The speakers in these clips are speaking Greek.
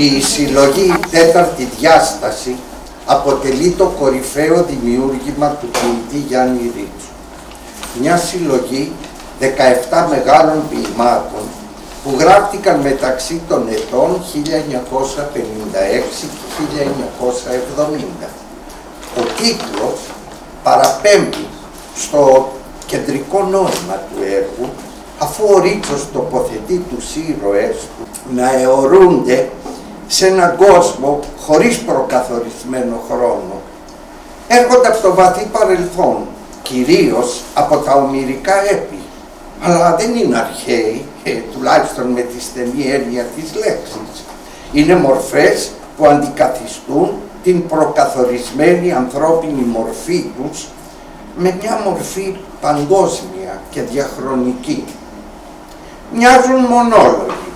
Η συλλογή «Τέταρτη διάσταση» αποτελεί το κορυφαίο δημιούργημα του ποιητή Γιάννη Ρίτσου. Μια συλλογή 17 μεγάλων ποιημάτων που γράφτηκαν μεταξύ των ετών 1956 και 1970. Ο τίτλος παραπέμπει στο κεντρικό νόημα του έργου, αφού ο Ρίτσος τοποθετεί τους ήρωες του να αιωρούνται σε έναν κόσμο χωρίς προκαθορισμένο χρόνο. Έρχονται από το βαθύ παρελθόν, κυρίως από τα ομηρικά έπι, αλλά δεν είναι αρχαίοι, τουλάχιστον με τη στενή έννοια της λέξης. Είναι μορφές που αντικαθιστούν την προκαθορισμένη ανθρώπινη μορφή τους με μια μορφή παγκόσμια και διαχρονική. Μοιάζουν μονόλογοι,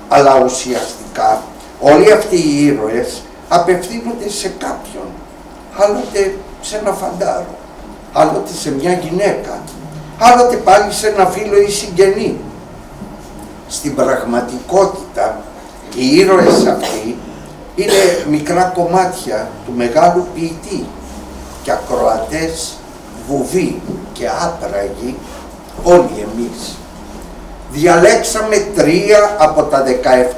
αλλά ουσιαστικά όλοι αυτοί οι ήρωες απευθύνονται σε κάποιον, άλλοτε σε ένα φαντάρο, άλλοτε σε μια γυναίκα, άλλοτε πάλι σε ένα φίλο ή συγγενή. Στην πραγματικότητα, οι ήρωες αυτοί είναι μικρά κομμάτια του μεγάλου ποιητή και ακροατές βουβοί και άπραγοι όλοι εμείς. Διαλέξαμε 3 από τα 17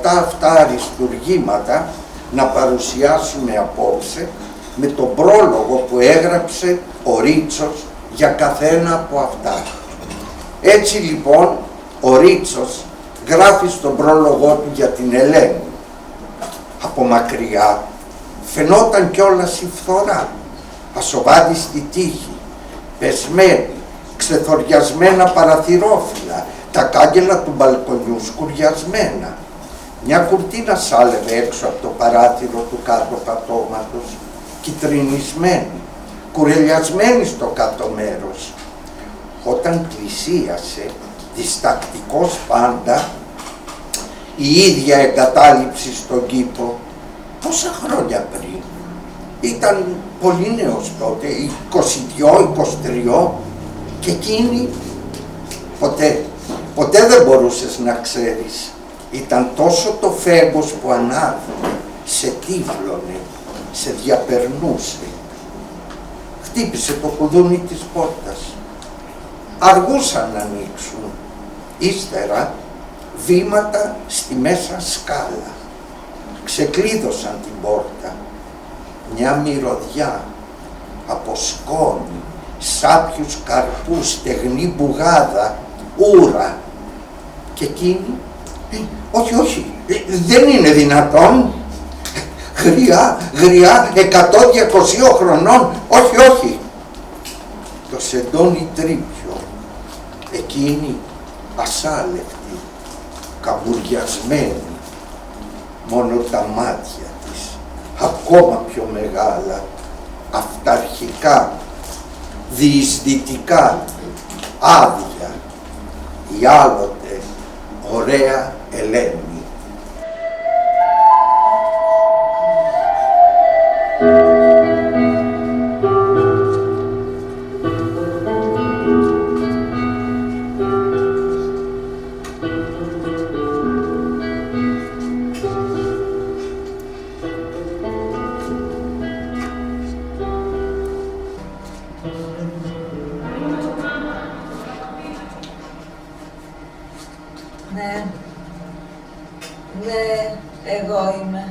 αυτά αριστουργήματα να παρουσιάσουμε απόψε με τον πρόλογο που έγραψε ο Ρίτσος για καθένα από αυτά. Έτσι λοιπόν ο Ρίτσος γράφει στον πρόλογό του για την Ελένη. Από μακριά φαινόταν κιόλας η φθορά, ασοβάδιστη τύχη, πεσμένη, ξεθοριασμένα παραθυρόφυλλα, τα κάγκελα του μπαλκονιού σκουριασμένα. Μια κουρτίνα σάλευε έξω από το παράθυρο του κάτω πατώματος, κυτρινισμένη, κουρελιασμένη στο κάτω μέρος. Όταν πλησίασε, διστακτικός πάντα, η ίδια εγκατάλειψη στον κήπο, πόσα χρόνια πριν. Ήταν πολύ νέος τότε, 22-23, και εκείνη ποτέ δεν μπορούσες να ξέρεις. Ήταν τόσο το φέγγος που ανάβαινε, σε τύφλωνε, σε διαπερνούσε. Χτύπησε το κουδούνι της πόρτας. Αργούσαν να ανοίξουν. Ύστερα βήματα στη μέσα σκάλα. Ξεκλείδωσαν την πόρτα. Μια μυρωδιά από σκόνη, σάπιους καρπούς, στεγνή μπουγάδα, ούρα. Και εκείνη, όχι, δεν είναι δυνατόν. Γριά, 100-200 χρονών, όχι. Το σεντόνι τρίπιο, εκείνη ασάλευτη, καμπουριασμένη, μόνο τα μάτια της, ακόμα πιο μεγάλα, αυταρχικά, διεισδυτικά, άδεια, η άλλοτε ωραία Ελένη. Ναι, εγώ είμαι.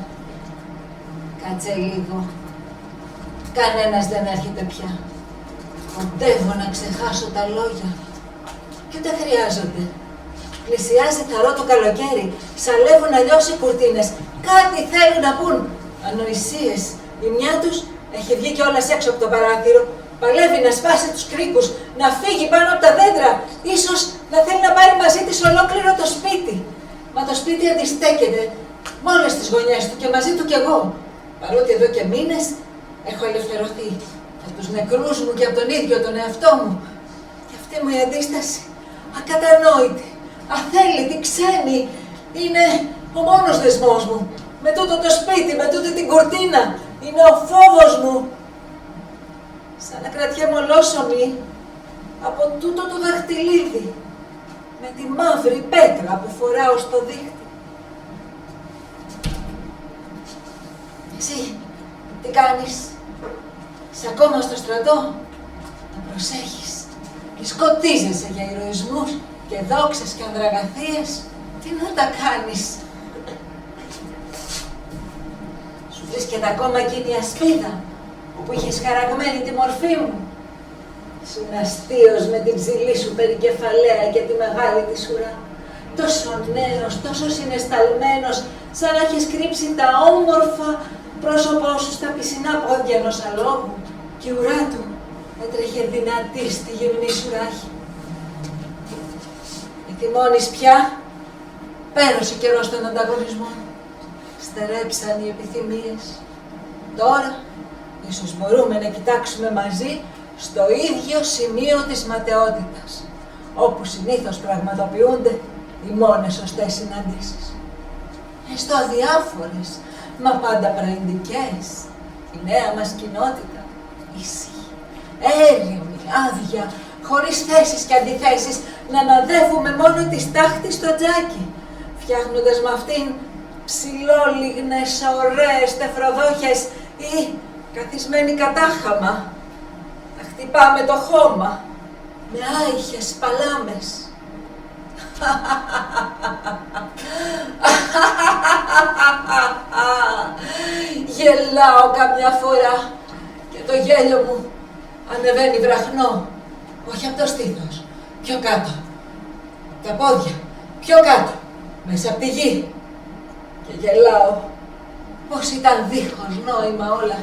Κάτσε λίγο. Κανένας δεν έρχεται πια. Κοντεύω να ξεχάσω τα λόγια. Και ούτε χρειάζονται. Πλησιάζει θαρό το καλοκαίρι. Σαλεύουν αλλιώς οι κουρτίνες. Κάτι θέλουν να πούν. Ανοησίες. Η μια τους έχει βγει κιόλας έξω από το παράθυρο. Παλεύει να σπάσει τους κρίκους, να φύγει πάνω από τα δέντρα. Ίσως να θέλει να πάρει μαζί της ολόκληρο το σπίτι. Μα το σπίτι αντιστέκεται με όλες τις γωνιές του και μαζί του κι εγώ. Παρότι εδώ και μήνες έχω ελευθερωθεί από τους νεκρούς μου και από τον ίδιο τον εαυτό μου. Και αυτή μου η αντίσταση, ακατανόητη, αθέλητη, ξένη, είναι ο μόνος δεσμός μου. Με τούτο το σπίτι, με τούτη την κουρτίνα, είναι ο φόβος μου. Σαν να κρατιέμαι ολόσωμη από τούτο το δαχτυλίδι, με τη μαύρη πέτρα που φοράω στο δίχτυ. Τι κάνεις? Είσαι ακόμα στο στρατό? Να προσέχεις. Μη σκοτίζεσαι για ηρωισμούς και δόξες και ανδραγαθίες. Τι να τα κάνεις? Σου βρίσκεται ακόμα εκείνη η ασπίδα όπου είχες χαραγμένη τη μορφή μου. Ήσουν αστείος με την ψηλή σου περικεφαλαία και τη μεγάλη της ουρά. Τόσο νέος, τόσο συναισθαλμένος, σαν να έχεις κρύψει τα όμορφα πρόσωπό σου στα πισινά πόδια ενός αλόγου και η ουρά του έτρεχε δυνατή στη γυμνή σου ράχη. Ετοιμώνεις πια? Πέρασε ο καιρός των ανταγωνισμών. Στερέψαν οι επιθυμίες. Τώρα, ίσως μπορούμε να κοιτάξουμε μαζί στο ίδιο σημείο της ματαιότητας, όπου συνήθως πραγματοποιούνται οι μόνες σωστές συναντήσεις. Έστω αδιάφορες, μα πάντα πραγμητικές, η νέα μας κοινότητα, ήσυχη, έρημη, άδεια, χωρίς θέσεις και αντιθέσεις, να αναδεύουμε μόνο τη στάχτη στο τζάκι, φτιάχνοντας με αυτήν ψηλόλιγνες, ωραίες τεφροδόχες ή καθισμένοι κατάχαμα. Να χτυπάμε το χώμα με άϊχες παλάμες. Γελάω καμιά φορά και το γέλιο μου ανεβαίνει βραχνό, όχι από το στήθος, πιο κάτω, τα πόδια, πιο κάτω, μέσα από τη γη. Και γελάω πως ήταν δίχως νόημα όλα,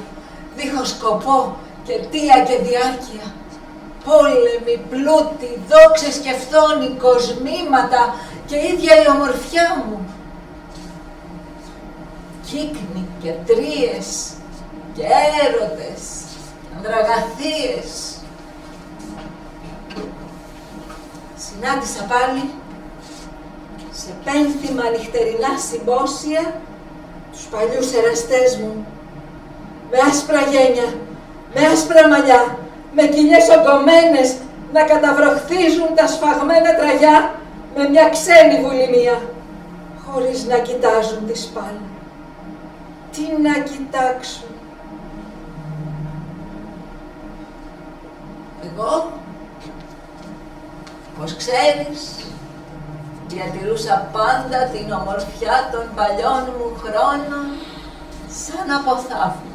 δίχως σκοπό και αιτία και διάρκεια. Πόλεμοι, πλούτη, δόξες και φθόνοι, κοσμήματα και ίδια η ομορφιά μου. Κύκνοι και τρίες και έρωτες, ανδραγαθίες. Συνάντησα πάλι σε πένθυμα νυχτερινά συμπόσια τους παλιούς εραστές μου, με άσπρα γένια, με άσπρα μαλλιά, με κοιλιές ογκωμένες να καταβροχθίζουν τα σφαγμένα τραγιά με μια ξένη βουλημία, χωρίς να κοιτάζουν τη σπάλη. Τι να κοιτάξουν? Εγώ, όπως ξέρεις, διατηρούσα πάντα την ομορφιά των παλιών μου χρόνων σαν από θαύμα.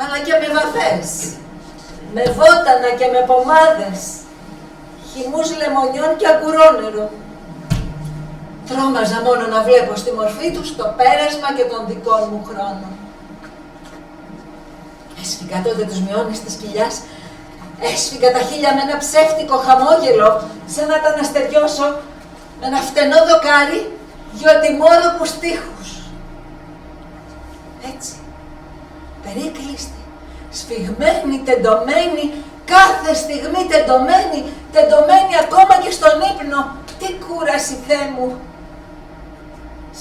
Αλλά και με βαφές, με βότανα και με πομάδες, χυμούς λεμονιών και αγκουρόνερο. Τρόμαζα μόνο να βλέπω στη μορφή τους το πέρασμα και των δικών μου χρόνων. Έσφυγα τότε τους μειώνες της κοιλιάς, έσφυγα τα χείλια με ένα ψεύτικο χαμόγελο, σαν να τα αναστεριώσω με ένα φτενό δοκάρι δυο τιμόρροπους τείχους. Έτσι, περίκλειστη, σφιγμένη, τεντωμένη, κάθε στιγμή τεντωμένη ακόμα και στον ύπνο. Τι κούραση, Θεέ μου!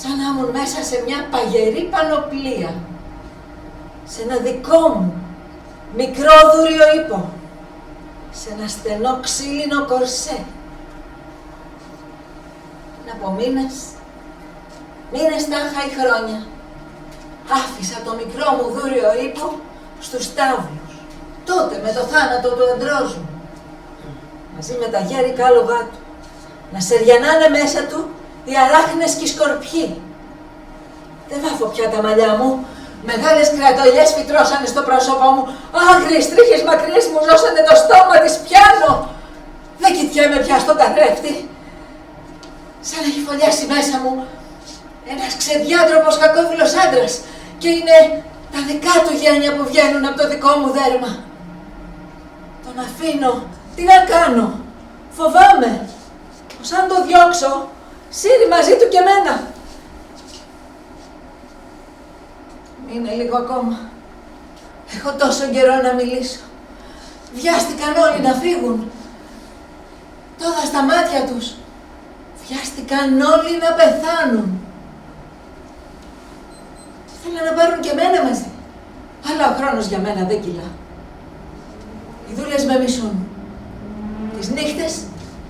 Σαν να ήμουν μέσα σε μια παγερή πανοπλία, σε ένα δικό μου μικρό δούριο ύπο, σε ένα στενό ξύλινο κορσέ. Από μήνες τάχα ή χρόνια, άφησα το μικρό μου δούριο ύπο στους τάβλους, τότε με το θάνατο του αντρός μου, μαζί με τα γέρικα άλογά του, να σεριανάνε μέσα του οι αράχνες και οι σκορπιοί. Δεν βάφω πια τα μαλλιά μου, μεγάλες κρατολιές φυτρώσανε στο πρόσωπό μου, άγριες τρίχες μακριές μου ζώσανε το στόμα της πιάνω. Δεν κοιτιέμαι πια στον καθρέφτη, σαν να έχει φωλιάσει μέσα μου ένας ξεδιάτροπος κακόφιλος άντρας και είναι τα δικά του γένια που βγαίνουν από το δικό μου δέρμα. Τον αφήνω, τι να κάνω, φοβάμαι, πως αν το διώξω, σύρει μαζί του και μένα. Είναι λίγο ακόμα, έχω τόσο καιρό να μιλήσω. Βιάστηκαν όλοι να φύγουν, τώρα στα μάτια τους. Βιάστηκαν όλοι να πεθάνουν. Θέλουν να πάρουν και εμένα μαζί. Αλλά ο χρόνος για μένα δεν κυλά. Οι δούλες με μισούν. Τις νύχτες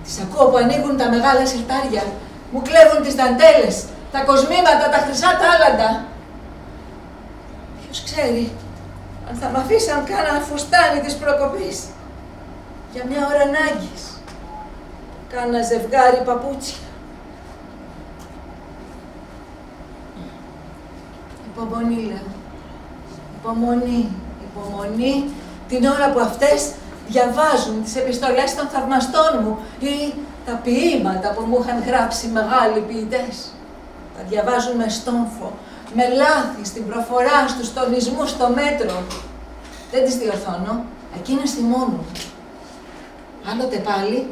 τις ακούω που ανοίγουν τα μεγάλα συρτάρια. Μου κλέβουν τις δαντέλες, τα κοσμήματα, τα χρυσά τάλαντα. ξέρει αν θα μ' αφήσαν κάνα φουστάνι της προκοπής. Για μια ώρα ανάγκης. Κάνα ζευγάρι παπούτσια. Υπομονή, λέω. Υπομονή. Υπομονή την ώρα που αυτές διαβάζουν τις επιστολές των θαυμαστών μου ή τα ποίηματα που μου είχαν γράψει μεγάλοι ποιητές. Τα διαβάζουν με στόμφο, με λάθη στην προφορά, στους τονισμούς, στο μέτρο. Δεν τις διορθώνω, εκείνες θυμώνουν. Άλλοτε πάλι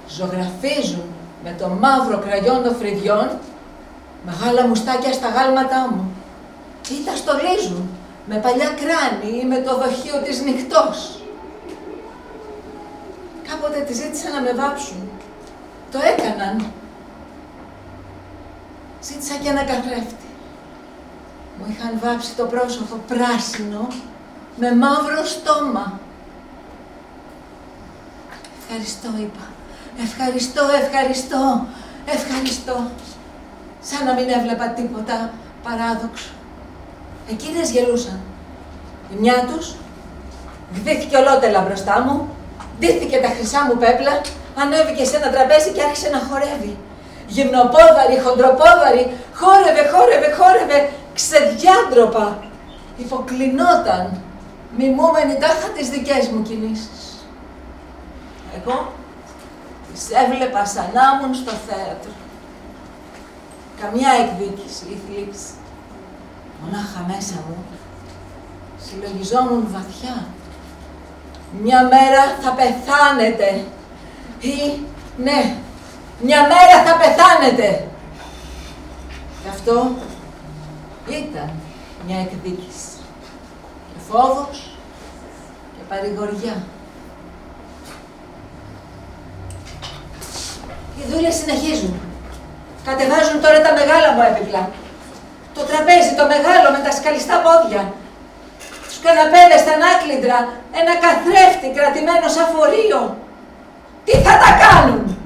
ζωγραφίζουν με το μαύρο κραγιόν των φρυδιών μεγάλα μουστάκια στα γάλματά μου ή τα στολίζουν με παλιά κράνη ή με το δοχείο της νυχτός. Κάποτε τη ζήτησα να με βάψουν. Το έκαναν. Ζήτησα και ένα καθρέφτη. Μου είχαν βάψει το πρόσωπο πράσινο με μαύρο στόμα. Ευχαριστώ, είπα. Ευχαριστώ, ευχαριστώ, ευχαριστώ. Σαν να μην έβλεπα τίποτα παράδοξο. Εκείνες γελούσαν. Η μια τους γδύθηκε ολότελα μπροστά μου, ντύθηκε τα χρυσά μου πέπλα, ανέβηκε σε ένα τραπέζι και άρχισε να χορεύει. Γυμνοπόδαρη, χοντροπόδαρη, χόρευε, ξεδιάντροπα. Υποκλεινόταν, μιμούμενη τάχα τις δικές μου κινήσεις. Εγώ τις έβλεπα σαν να ήμουν στο θέατρο. Καμιά εκδίκηση ή θλίψη. Μονάχα μέσα μου συλλογιζόμουν βαθιά. Μια μέρα θα πεθάνετε. Ή, ναι, μια μέρα θα πεθάνετε. Και αυτό ήταν μια εκδίκηση. Και φόβος και παρηγοριά. Οι δούλες συνεχίζουν. Κατεβάζουν τώρα τα μεγάλα μου έπιπλα. Το τραπέζι, το μεγάλο με τα σκαλιστά πόδια. Τους καναπέδες, τα ανάκλυντρα, ένα καθρέφτη κρατημένο σαν φορείο. Τι θα τα κάνουν!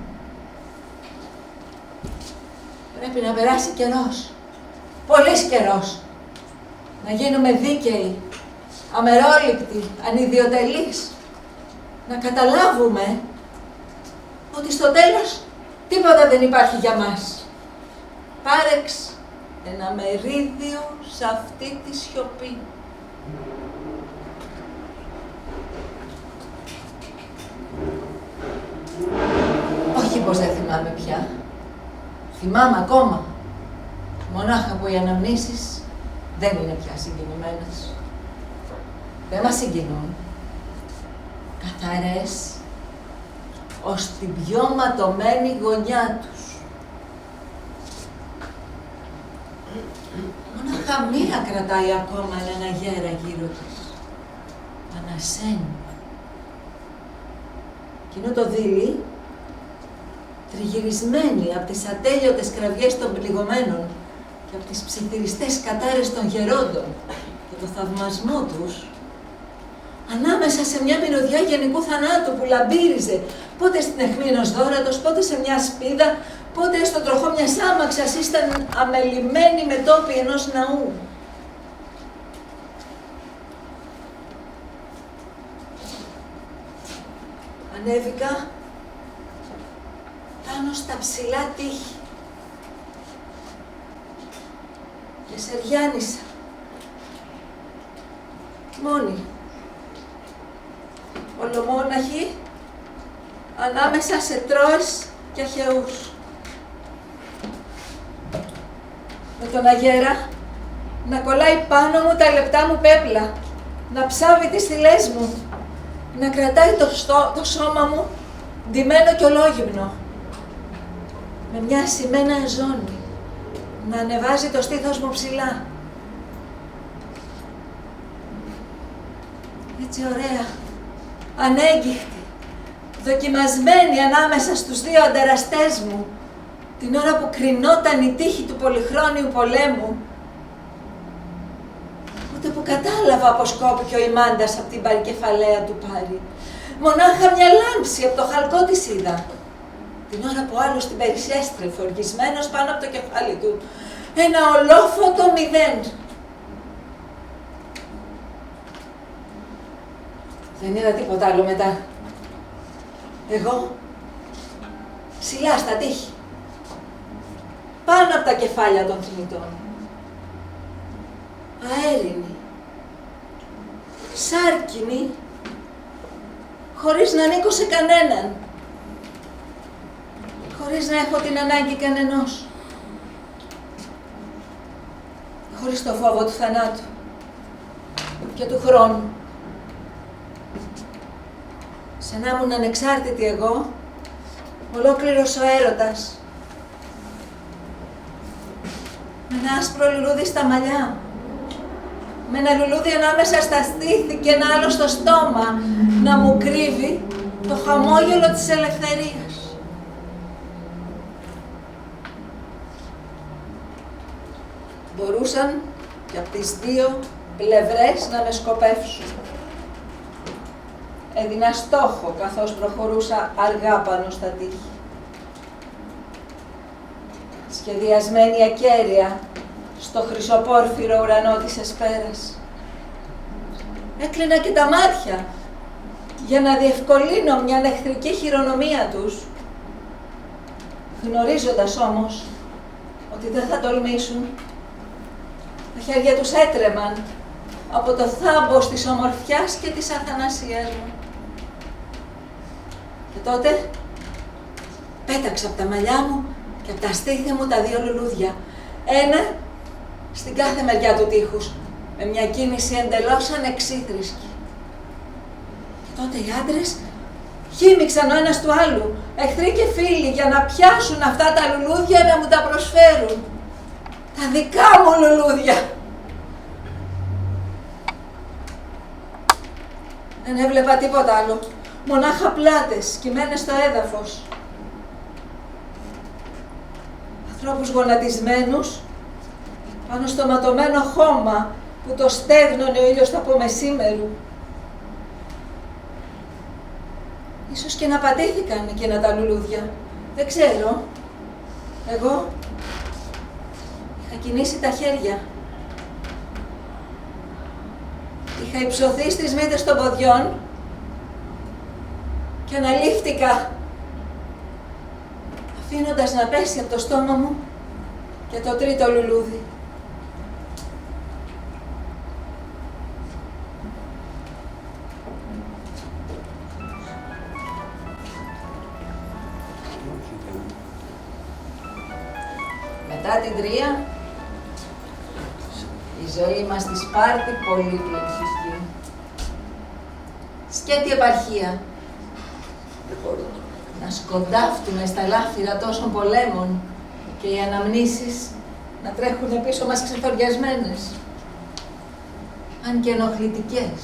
Πρέπει να περάσει καιρός. Πολύς καιρός. Να γίνουμε δίκαιοι, αμερόληπτοι, ανιδιοτελείς. Να καταλάβουμε ότι στο τέλος τίποτα δεν υπάρχει για μας. Πάρεξ ένα μερίδιο σε αυτή τη σιωπή. Όχι πως δεν θυμάμαι πια. Θυμάμαι ακόμα. Μονάχα που οι αναμνήσεις δεν είναι πια συγκινημένες. Δεν μας συγκινούν. Καθαρές ως την πιο ματωμένη γωνιά τους. Μονάχα μία κρατάει ακόμα ένα γέρα γύρω της. Ανασένει. Κοινό το δίλη, τριγυρισμένη από τις ατέλειωτες κραυγές των πληγωμένων και από τις ψιθυριστές κατάρες των γερόντων και το θαυμασμό τους, ανάμεσα σε μια μυρωδιά γενικού θανάτου που λαμπύριζε πότε στην αιχμή ενός δώρατος, πότε σε μια σπίδα, πότε στον τροχό μιας άμαξας ήταν αμελημένη με τόποι ενός ναού. Ανέβηκα πάνω στα ψηλά τείχη και σεριάνισα. Μόνη. Ολομόναχη ανάμεσα σε τρώες και αχαιούς. Με τον αγέρα να κολλάει πάνω μου τα λεπτά μου πέπλα, να ψάβει τις θυλές μου, να κρατάει το σώμα μου ντυμένο και ολόγυμνο, με μια σημαίνα ζώνη, να ανεβάζει το στήθος μου ψηλά. Έτσι ωραία, ανέγκυχτη, δοκιμασμένη ανάμεσα στους δύο αντεραστές μου, την ώρα που κρινόταν η τύχη του πολυχρόνιου πολέμου, ούτε που κατάλαβα πως κόπηκε ο ημάντας από την παρικεφαλαία του Πάρη. Μονάχα μια λάμψη από το χαλκό της είδα, την ώρα που άλλος την Δεν είδα τίποτα άλλο μετά. Εγώ, ψηλά στα τείχη, πάνω από τα κεφάλια των θνητών. Αέρινη, σάρκινη, χωρίς να ανήκω σε κανέναν, χωρίς να έχω την ανάγκη κανενός, χωρίς το φόβο του θανάτου και του χρόνου. Σαν να ήμουν ανεξάρτητη εγώ, ολόκληρος ο έρωτας, με ένα άσπρο λουλούδι στα μαλλιά, με ένα λουλούδι ανάμεσα στα στήθη και ένα άλλο στο στόμα, να μου κρύβει το χαμόγελο της ελευθερίας. Μπορούσαν και από τις δύο πλευρές να με σκοπεύσουν. Έδινα στόχο καθώς προχωρούσα αργά πάνω στα τείχη. Σχεδιασμένη ακέραια στο χρυσοπόρφυρο ουρανό της εσπέρας. Έκλεινα και τα μάτια για να διευκολύνω μια εχθρική χειρονομία τους, γνωρίζοντας όμως ότι δεν θα τολμήσουν. Τα χέρια τους έτρεμαν από το θάμπος της ομορφιάς και της αθανασίας μου. Και τότε πέταξα από τα μαλλιά μου και από τα στήθη μου τα δύο λουλούδια. Ένα στην κάθε μεριά του τείχους, με μια κίνηση εντελώς ανεξίθρισκη. Και τότε οι άντρες χύμιξαν ο ένας του άλλου, εχθροί και φίλοι, για να πιάσουν αυτά τα λουλούδια να μου τα προσφέρουν. Τα δικά μου λουλούδια. Δεν έβλεπα τίποτα άλλο, μονάχα πλάτες σκυμμένες στο έδαφος. Ανθρώπους γονατισμένους πάνω στο ματωμένο χώμα που το στέγνωνε ο ήλιος του απομεσήμερου. Ίσως και να πατήθηκαν εκείνα τα λουλούδια. Δεν ξέρω. Εγώ είχα κινήσει τα χέρια. Είχα υψωθεί στις μύτες των ποδιών και αναλήφθηκα, αφήνοντας να πέσει από το στόμα μου και το τρίτο λουλούδι. Μετά την τρία, η ζωή μας στη Σπάρτη πολύ πληθυκή. Σκέτη επαρχία. Να σκοντάφτουμε στα λάφυρα τόσων πολέμων και οι αναμνήσεις να τρέχουν πίσω μας ξεθοριασμένες, αν και ενοχλητικές.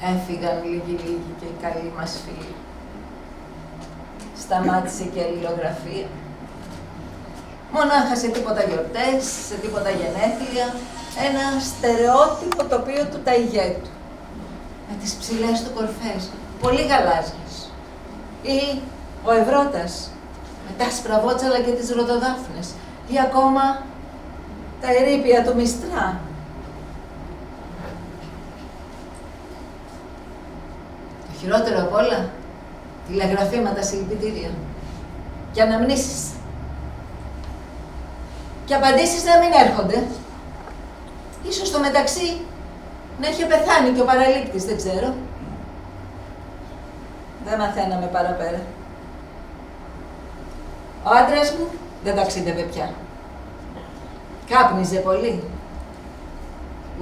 Έφυγαν λίγοι και οι καλοί μας φίλοι. Σταμάτησε και η αλληλογραφία. Μονάχα σε τίποτα γιορτές, σε τίποτα γενέθλια, ένα στερεότυπο τοπίο του ταϊγέτου. Με τις ψηλές του κορφές, πολύ γαλάζιες. Ή ο Ευρώτας, με τα άσπρα βότσαλα και τις ροδοδάφνες. Ή ακόμα τα ερείπια του Μιστρά. Το χειρότερο απ' όλα, τηλεγραφήματα συλληπιτήρια και αναμνήσεις. Και απαντήσεις να μην έρχονται. Ίσως στο μεταξύ να είχε πεθάνει και ο παραλήπτης, δεν ξέρω. Δεν μαθαίναμε παραπέρα. Ο άντρας μου δεν ταξίδευε πια. Κάπνιζε πολύ.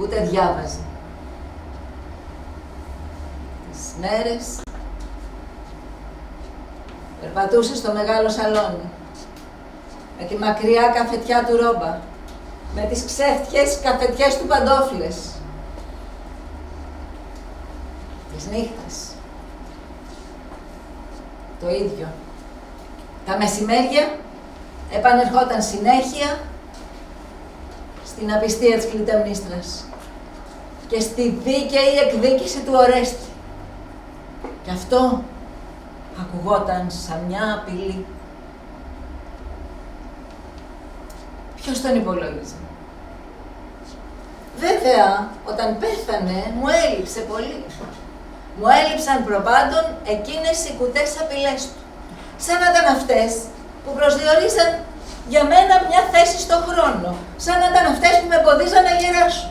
Ούτε διάβαζε. Τις μέρες περπατούσε στο μεγάλο σαλόνι, με τη μακριά καφετιά του ρόμπα, με τις ξέφτιες καφετιές του παντόφλες. Τις νύχτας το ίδιο. Τα μεσημέρια επανερχόταν συνέχεια στην απιστία της Κλητεμνίστρας και στη δίκαιη εκδίκηση του Ορέστη. Και αυτό ακουγόταν σαν μια απειλή. Ποιος τον υπολόγιζε? Βέβαια, όταν πέθανε, μου έλειψε πολύ. Μου έλειψαν προπάντων εκείνες οι κουτές απειλές του. Σαν να ήταν αυτές που προσδιορίζαν για μένα μια θέση στον χρόνο. Σαν να ήταν αυτές που με εμποδίζαν να γεράσω.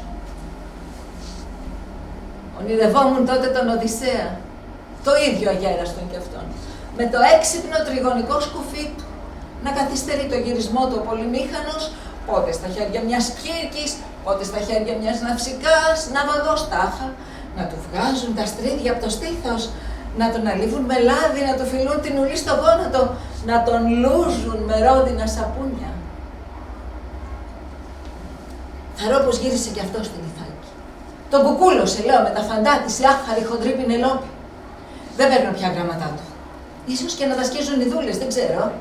Ονειρευόμουν τότε τον Οδυσσέα, το ίδιο αγέραστον κι αυτόν, με το έξυπνο τριγωνικό σκουφί του, να καθυστερεί το γυρισμό του ο πολυμήχανος, πότε στα χέρια μιας Κύρκης, πότε στα χέρια μιας Ναυσικάς, ναυαγός τάχα, να του βγάζουν τα στρίδια από το στήθος, να τον αλείβουν με λάδι, να του φιλούν την ουλή στο γόνατο, να τον λούζουν με ρόδινα σαπούνια. Θαρώ πως γύρισε κι αυτό στην Ιθάκη. Τον κουκούλωσε, λέω, με τα φαντά της, η άχαρη χοντρή Πινελόπη. Δεν παίρνω πια γράμματά του. Ίσως και να τα σκίζουν οι δούλες, δεν ξέρω.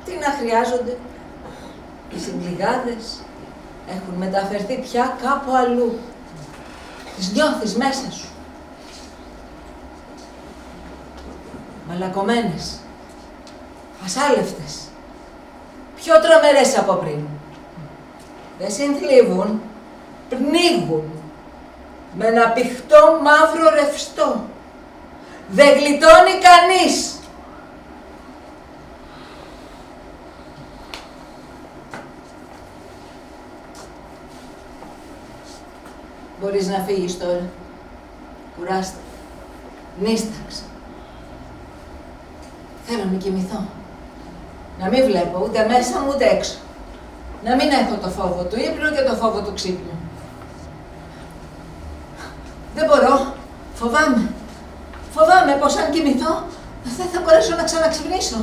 Τι να χρειάζονται. Οι συγκλιγάδες έχουν μεταφερθεί πια κάπου αλλού. Τις νιώθεις μέσα σου. Μαλακωμένες. Ασάλευτες. Πιο τρομερές από πριν. Δεν συνθλίβουν, πνίγουν. Με ένα πηχτό μαύρο ρευστό. Δεν γλιτώνει κανείς. Μπορείς να φύγεις τώρα. Κουράστα. Νίσταξε. Θέλω να κοιμηθώ. Να μην βλέπω ούτε μέσα μου ούτε έξω. Να μην έχω το φόβο του ύπνου και το φόβο του ξύπνου. Δεν μπορώ. Φοβάμαι. Φοβάμαι πως αν κοιμηθώ δεν θα μπορέσω να ξαναξυπνήσω.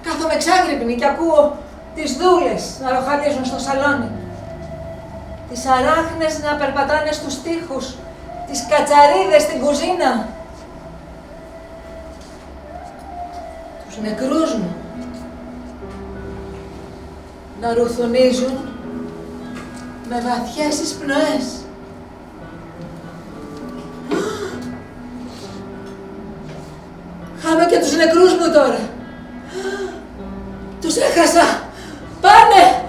Κάθομαι εξάγρυπνη και ακούω τις δούλες να ροχαλίζουν στο σαλόνι. Τις αράχνες να περπατάνε στους τοίχους. Τις κατσαρίδες στην κουζίνα. Τους νεκρούς μου να ρουθουνίζουν με βαθιές εισπνοές. Χάνω και τους νεκρούς μου τώρα. Τους έχασα. Πάνε!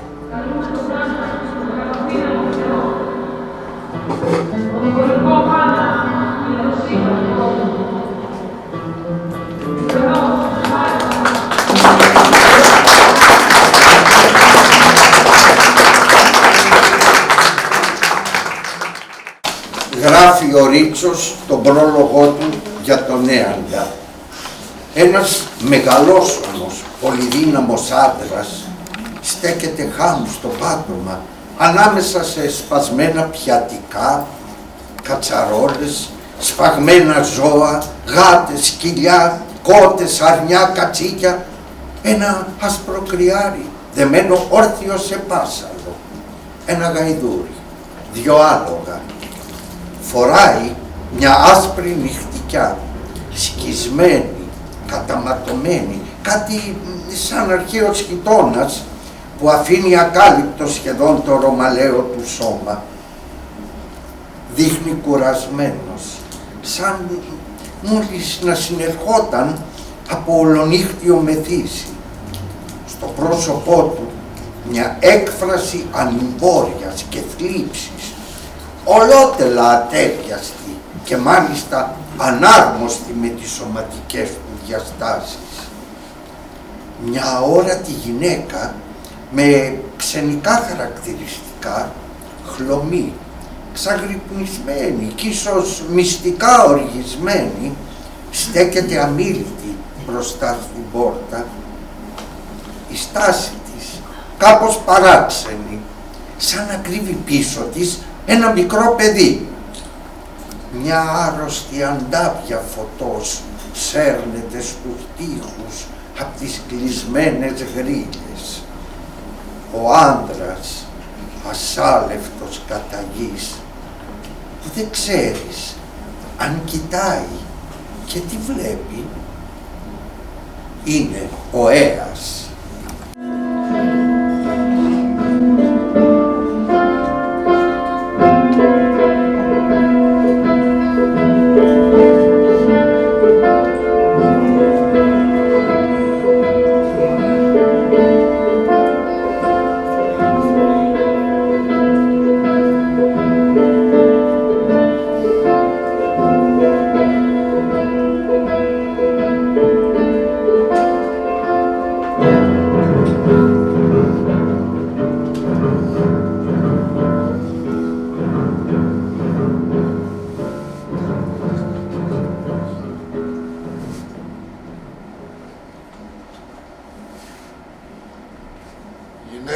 Γράφει ο Ρίτσος τον πρόλογο του για τον Έαντα. Ένας μεγαλόσωμος, πολυδύναμος άντρας στέκεται χάμου στο πάτωμα ανάμεσα σε σπασμένα πιατικά, κατσαρόλες, σφαγμένα ζώα, γάτες, σκυλιά, κότες, αρνιά, κατσίκια, ένα άσπρο κρυάρι δεμένο όρθιο σε πάσαλο, ένα γαϊδούρι, 2 άλογα. Φοράει μια άσπρη νυχτικιά, σκισμένη, καταματωμένη, κάτι σαν αρχαίος χιτώνας που αφήνει ακάλυπτο σχεδόν το ρωμαλαίο του σώμα. Δείχνει κουρασμένος, σαν μόλις να συνερχόταν από ολονύχτιο μεθύσι. Στο πρόσωπό του μια έκφραση ανυμπόριας και θλίψης, ολότελα ατέπιαστη και μάλιστα ανάρμοστη με τις σωματικές του διαστάσεις. Μια αόρατη γυναίκα με ξενικά χαρακτηριστικά, χλωμή, ξαγρυπνισμένη κι ίσως μυστικά οργισμένη, στέκεται αμίλητη μπροστά στην πόρτα. Η στάση της κάπως παράξενη, σαν να κρύβει πίσω της ένα μικρό παιδί. Μια άρρωστη αντάβια φωτός σέρνεται στους τοίχους από τις κλεισμένες γρίλες. Ο άντρας, ασάλευτος κατά γης, που δεν ξέρεις αν κοιτάει και τι βλέπει, είναι ο Έας.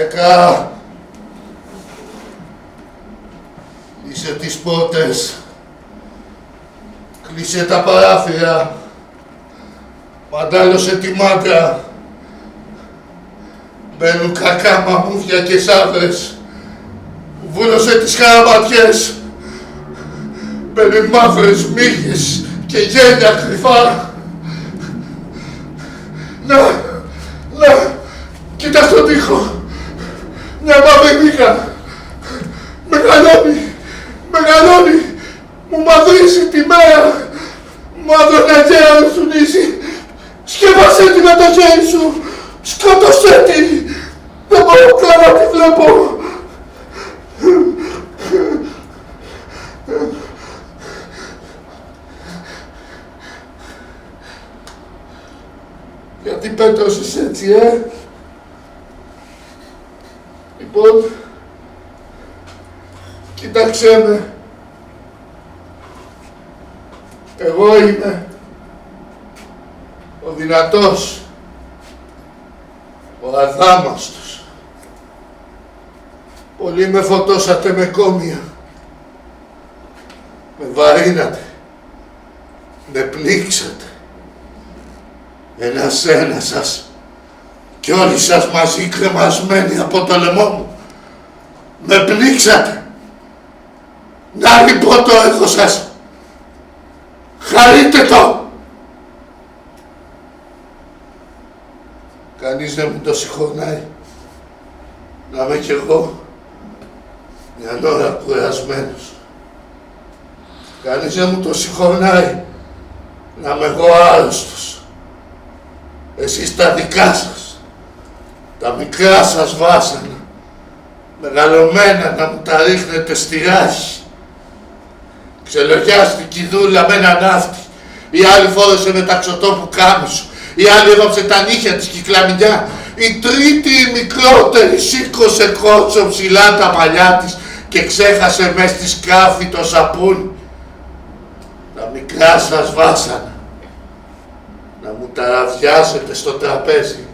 Γυναίκα, κλείσε τις πόρτες, κλείσε τα παράθυρα, μαντάλωσε τη μάντρα, μπαίνουν κακά μαμούδια και σάβρες, βούλωσε τις χαραματιές, μπαίνουν μαύρες μύγες και γένια κρυφά. Να, κοίτα στον τοίχο, μια μαύρη μύγα, μεγαλώνει, μου μαυρίζει τη μέρα, μαύρο νετζέα μου σου νήσει, σκέπασέ τη με το χέρι σου, σκότωσέ τη, δεν μπορώ καν να τη βλέπω. Γιατί πέτρωσες έτσι, Λοιπόν, κοίταξέ με. Εγώ είμαι ο δυνατός, ο αδάμαστος. Πολλοί με φορτώσατε με κόμια, με βαρύνατε, με πνίξατε. Ένας σας κι όλοι σας μαζί κρεμασμένοι από το λαιμό μου. Με πνίξατε. Να λοιπόν το έργο σας. Χαρείτε το. Κανείς δεν μου το συγχωρνάει. Να είμαι κι εγώ μια ώρα κουρασμένος. Κανείς δεν μου το συγχωρνάει. Να είμαι εγώ άρρωστος. Εσείς τα δικά σας, τα μικρά σας βάσανα, μεγαλωμένα να μου τα ρίχνετε στη ράχη. Ξελογιάστηκε η δούλα με ένα ναύτη, η άλλη φόρεσε με ταξωτό πουκάμισο, η άλλη έβαψε τα νύχια της κυκλαμινιά, η τρίτη η μικρότερη σήκωσε κότσο ψηλά τα μαλλιά της και ξέχασε μες στη σκάφη το σαπούνι. Τα μικρά σας βάσανα, να μου ταραβιάσετε στο τραπέζι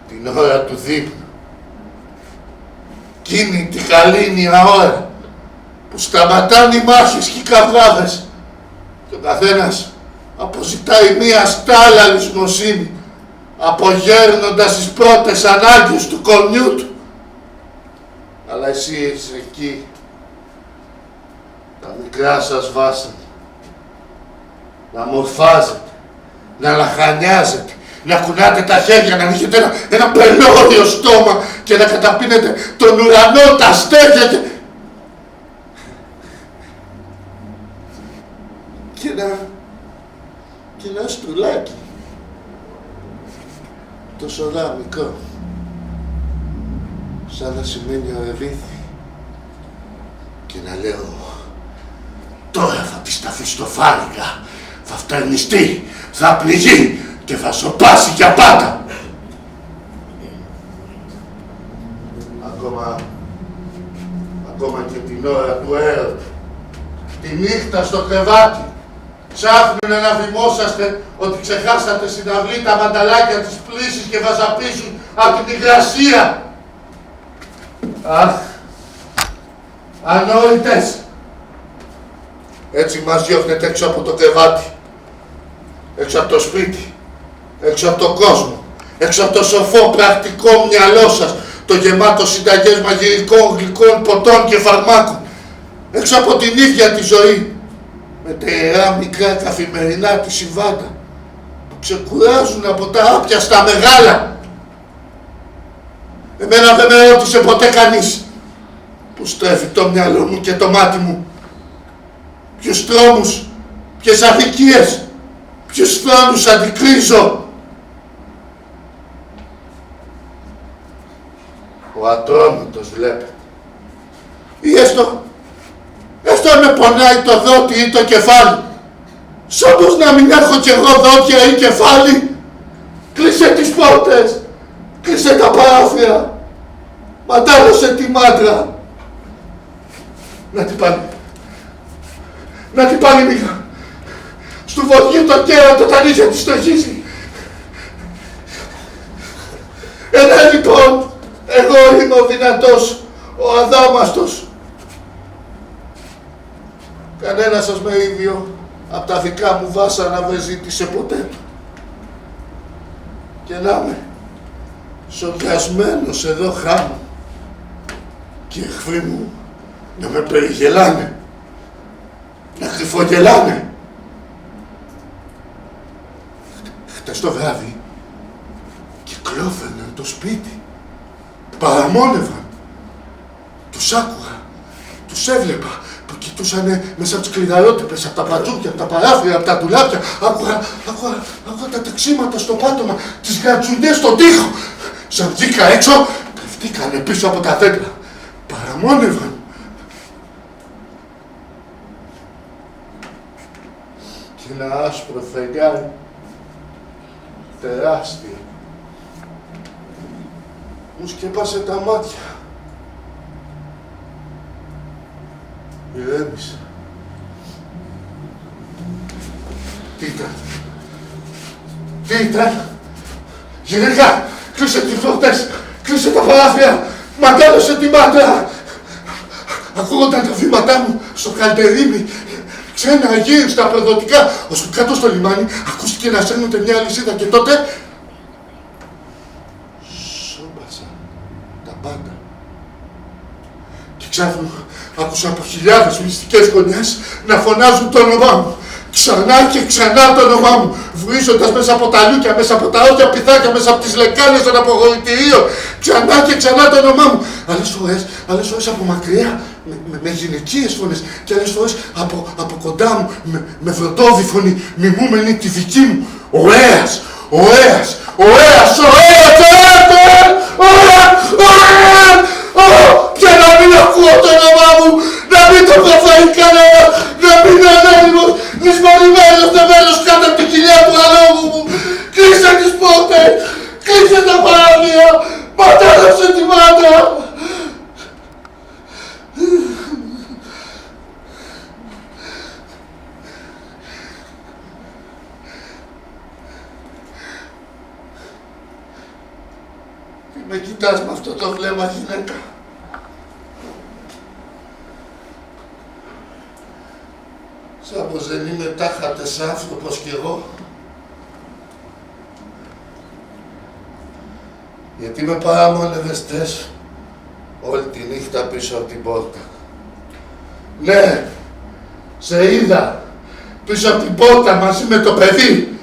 την ώρα του δείπνου. Κείνη τη γαλήνια ώρα που σταματάνε οι μάχες και οι καυγάδες και ο καθένας αποζητάει μία στάλα λησμοσύνη απογέρνοντας τις πρώτες ανάγκες του κορμιού του. Αλλά εσύ είσαι εκεί, τα μικρά σας βάσανα, να μορφάζετε, να λαχανιάζετε, να κουνάτε τα χέρια, να ανοίγετε ένα πελώριο στόμα και να καταπίνετε τον ουρανό, τα αστέρια και ένα στουλάκι τόσο μικρό, σαν να σημαίνει ο ρεβίθι, και να λέω τώρα θα τη σταθεί στο φάριγγα, θα φτερνιστεί, θα πληγεί και θα σωπάσει για πάντα. Ακόμα και την ώρα του έρωτα, τη νύχτα στο κρεβάτι, ψάχνουν να θυμόσαστε ότι ξεχάσατε στην αυλή τα μανταλάκια της πλήσης και θα σαπίσουν από την υγρασία. Αχ, ανόητες. Έτσι μας διώχνετε έξω από το κρεβάτι, έξω από το σπίτι, έξω από τον κόσμο, έξω από το σοφό πρακτικό μυαλό σας, το γεμάτο συνταγές μαγειρικών, γλυκών, ποτών και φαρμάκων, έξω από την ίδια τη ζωή, με τερά μικρά καθημερινά τη συμβάντα, που ξεκουράζουν από τα άπια στα μεγάλα. Εμένα δεν με ρώτησε ποτέ κανείς που στρέφει το μυαλό μου και το μάτι μου, ποιους τρόμους, ποιες αδικίες, ποιους θρόνους αντικρίζω. Ο ατρόμητος βλέπετε. Ή έστω με πονάει το δότη ή το κεφάλι. Σ' όπως να μην έχω κι εγώ δόντια ή κεφάλι. Κλείσε τις πόρτες, κλείσε τα παράθυρα, μαντάλωσε τη μάντρα. Να την πάνε. Να την πάνε μίγα. Στου βοδιού το κέρατο τα νύχια της στοχίζει. Λοιπόν, εγώ είμαι ο δυνατός, ο αδάμαστος. Κανένας σας με ίδιο απ' τα δικά μου βάσανα δεν ζήτησε ποτέ. Και να είμαι σοδιασμένος εδώ χάμω και οι εχθροί μου να με περιγελάνε, να κρυφογελάνε. Χτες το βράδυ κυκλόφερναν το σπίτι, παραμόνευαν. Τους άκουγα, τους έβλεπα που κοιτούσανε μέσα από τις κλειδαρότυπες, από τα πατζούκια, από τα παράφια, από τα ντουλάπια. Άκουγα τα ταξίματα στο πάτωμα, τις γρατζουνιές στον τοίχο. Σαν βγήκα έξω, κρυφτήκανε πίσω από τα δέντρα. Παραμόνευαν. Και ένα άσπρο φεγγάρι, τεράστιο, μου σκέπασε τα μάτια. Ηρέμησα. Τι ήταν? Γυναίκα, κλείσε τις πόρτες, κλείσε τα παράθυρα, μαντέλωσε τη μάτρα. Ακούγονταν τα βήματά μου στο καλτερίμι, ξένα γύρω στα προδοτικά, ώσπου κάτω στο λιμάνι ακούστηκε να σέρνονται μια αλυσίδα και τότε σώπασα τα πάντα. Και ξάφνου άκουσα από χιλιάδες μυστικές γωνιές να φωνάζουν το όνομά μου. Ξανά και ξανά το όνομά μου, βρίζοντας μέσα από τα λούκια, μέσα από τα όκια πυθάκια, μέσα από τις λεκάνες των απογοητηρίων. Ξανά και ξανά το όνομά μου. Άλλες φορές από μακριά, με γυναικείες φωνές, και άλλες φορές από κοντά μου, με βροντόβη φωνή, μιμούμενη τη δική μου. Ωραίας! Και να μην ακούω το όνομά μου, να μην το προφέρει κανένα, να μην είναι ανώνυμος, νησμονημένος δεμένος κάτω από την κοιλιά του αλόγου μου. Κλείσε τις πόρτες, κλείσε τα παράθυρα, ματέλωσε τη μάτρα. Τι με κοιτάς με αυτό το βλέμμα, γυναίκα? Σαν πως δεν είμαι τάχατες άνθρωπος κι εγώ. Γιατί με παραμόνευες χτες όλη τη νύχτα πίσω από την πόρτα. Ναι, σε είδα πίσω από την πόρτα μαζί με το παιδί.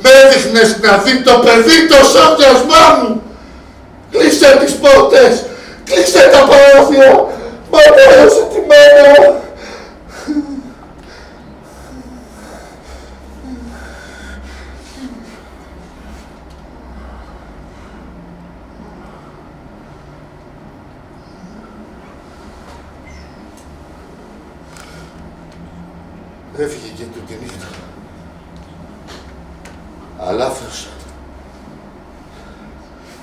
Με έδειχνες να δει το παιδί το σώδιασμά μου. Κλείσε τις πόρτες, κλείσε τα παράθυρα, ματέλωσε τη μέρα. Έφυγε και τούτη νύχτα. Αλάφρωσα.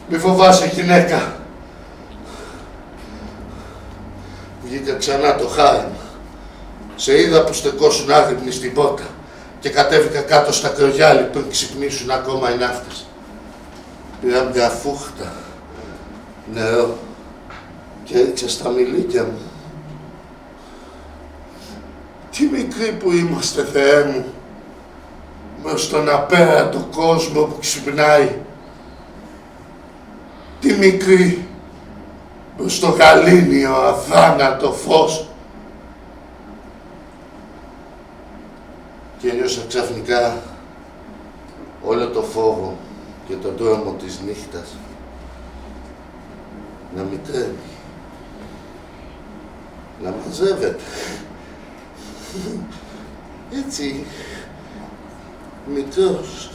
Μη φοβάσαι, γυναίκα. Βγήκα ξανά το χάρημα. Σε είδα που στεκόσουν άγρυπνοι στην πόρτα και κατέβηκα κάτω στα κρογιάλι πριν ξυπνήσουν ακόμα οι ναύτες. Πήρα μια φούχτα νερό και έριξα στα μιλίκια μου. Τι μικροί που είμαστε, Θεέ μου, μες στον απέραντο κόσμο που ξυπνάει. Τι μικροί, μες στο γαλήνιο αθάνατο φως. Και ένιωσα ξαφνικά όλο το φόβο και τον τρόμο της νύχτας να μικραίνει, να μαζεύεται. Έτσι, μικρός,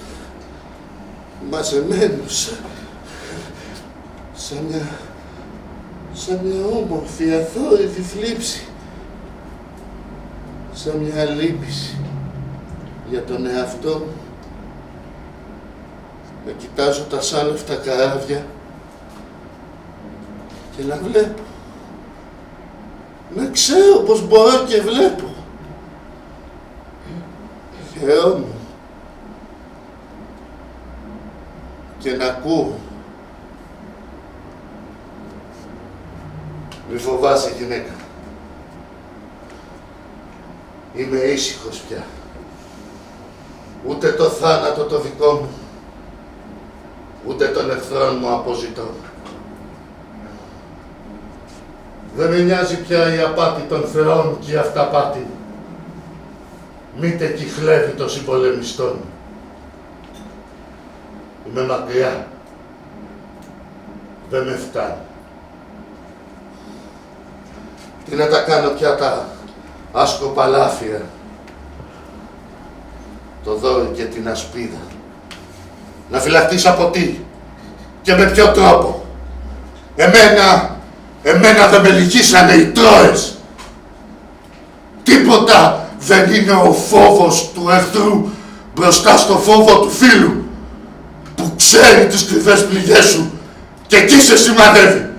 μαζεμένος, σαν μια όμορφη αθόρυβη θλίψη, σαν μια λύπηση για τον εαυτό μου. Να κοιτάζω τα σάλευτα καράβια και να βλέπω, να ξέρω πως μπορώ και βλέπω. Θεό μου, και να ακούω Μη φοβάσαι, γυναίκα. Είμαι ήσυχος πια. Ούτε το θάνατο το δικό μου, ούτε των εχθρών μου αποζητώ. Δεν με νοιάζει πια η απάτη των θεών και η αυταπάτη. Μήτε κυχλεύει των συμπολεμιστών. Είμαι μακριά. Δεν με φτάνει. Τι να τα κάνω πια τα άσκοπα λάφια, το δόρυ και την ασπίδα. Να φυλαχτείς από τι και με ποιο τρόπο. Εμένα δεν με λυγίσανε οι Τρόες. Τίποτα δεν είναι ο φόβος του εχθρού μπροστά στο φόβο του φίλου που ξέρει τις κρυφές πληγές σου και εκεί σε σημαδεύει.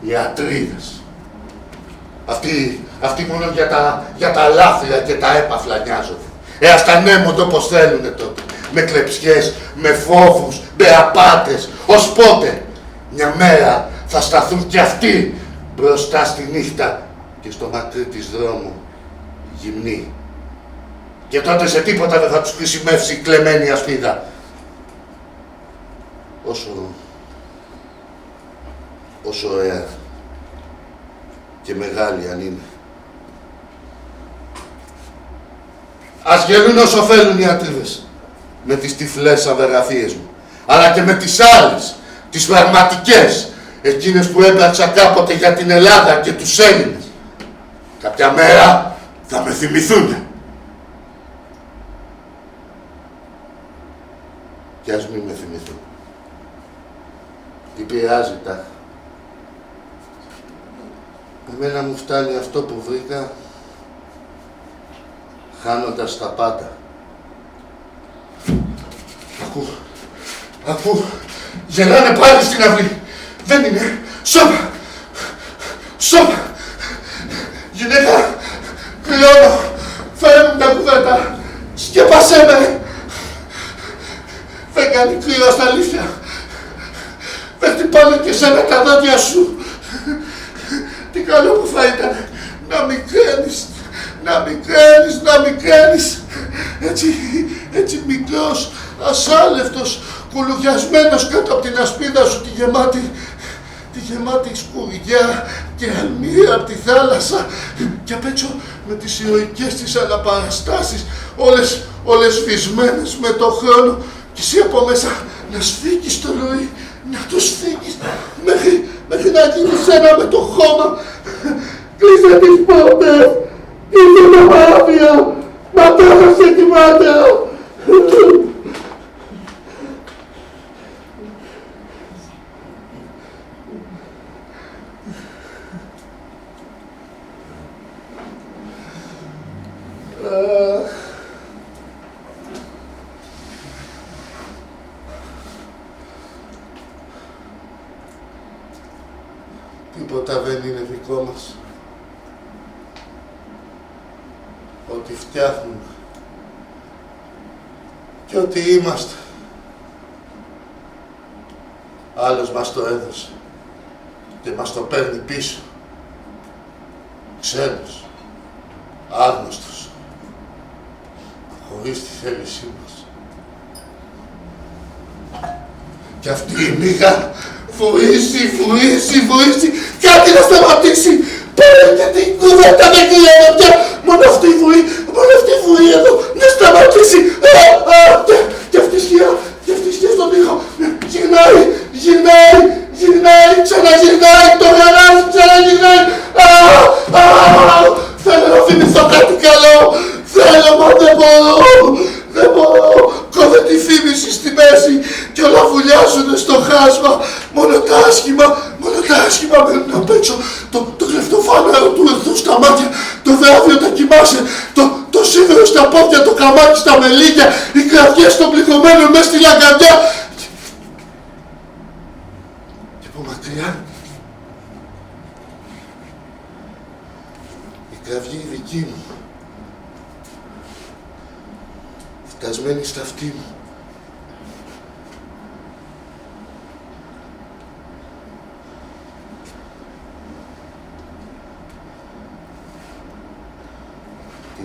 Οι Ατρίδες. Αυτοί μόνο για τα λάθρια και τα έπαθλα νοιάζονται. Ας τα νέμονται όπως θέλουνε τότε. Με κλεψιές, με φόβους, με απάτες. Ως πότε μια μέρα θα σταθούν κι αυτοί μπροστά στη νύχτα και στο μακρύ της δρόμου γυμνοί. Και τότε σε τίποτα δεν θα τους χρησιμεύσει η κλεμμένη ασπίδα. Όσο ωραία και μεγάλη αν είναι. Ας γελούν όσο θέλουν οι Ατρίδες με τις τυφλές αβεργαθίες μου, αλλά και με τις άλλες, τις πραγματικές, εκείνες που έπραξα κάποτε για την Ελλάδα και τους Έλληνες. Κάποια μέρα θα με θυμηθούνε. Κι ας μην με θυμηθούν. Τι πειράζει τάχα. Εμένα μου φτάνει αυτό που βρήκα χάνοντας τα πάντα. Ακού, γελάνε πάλι στην αυλή. Δεν είναι. Σώπα. Γυναίκα, κρυώνω. Φέρε μου μια κουβέρτα. Σκέπασέ με. Δεν κάνει κρύο στα αλήθεια. Δεν χτυπάνε και σένα τα δόντια σου. Τι καλό που θα ήταν να μην κραίνεις. Έτσι μικρός, ασάλευτος, κουλουχιασμένος κάτω από την ασπίδα σου, τη γεμάτη σκουριά και αλμύρα από τη θάλασσα και απ' έξω με τις ηρωικές της αναπαραστάσεις, όλες σβησμένες με το χρόνο και εσύ από μέσα να σφίγγεις το ροή, να το σφίγγεις μέχρι να γίνεις ένα με το χώμα. Κλείσε τις πόρτες, κλείσε τα παράθυρα, ματώνας σε κοιμάται. Τίποτα δεν είναι δικό μας. Ό,τι φτιάχνουμε και ό,τι είμαστε, άλλος μας το έδωσε και μας το παίρνει πίσω. Ξένος, άγνωστος, χωρίς τη θέλησή μας. Κι αυτή η μύγα βουήσει, κάτι να σταματήσει. Πέρα και την κουβέντα δεν κλαίω πια. Μόνο αυτή η βουή εδώ να σταματήσει. Και αυτή σκιά στον τοίχο. Γυρνάει, ξαναγυρνάει, το γαράζι ξαναγυρνάει. Θέλω να θυμηθώ κάτι καλό. Μα δεν μπορώ. Κόβε τη θύμηση στη μέση και όλα βουλιάζουνε στο χάσμα. Μόνο τα άσχημα μένουν απ' έξω. Το κλεφτό φάναρο του εχθρού στα μάτια, το βράδυ όταν κοιμάσαι, το σίδερο στα πόδια, το καμάκι στα μελίγια, οι κραυγές των πληγωμένων μες στη λαγκαδιά. Και από μακριά, η κραυγή η δική μου, φτασμένη στα αυτή μου.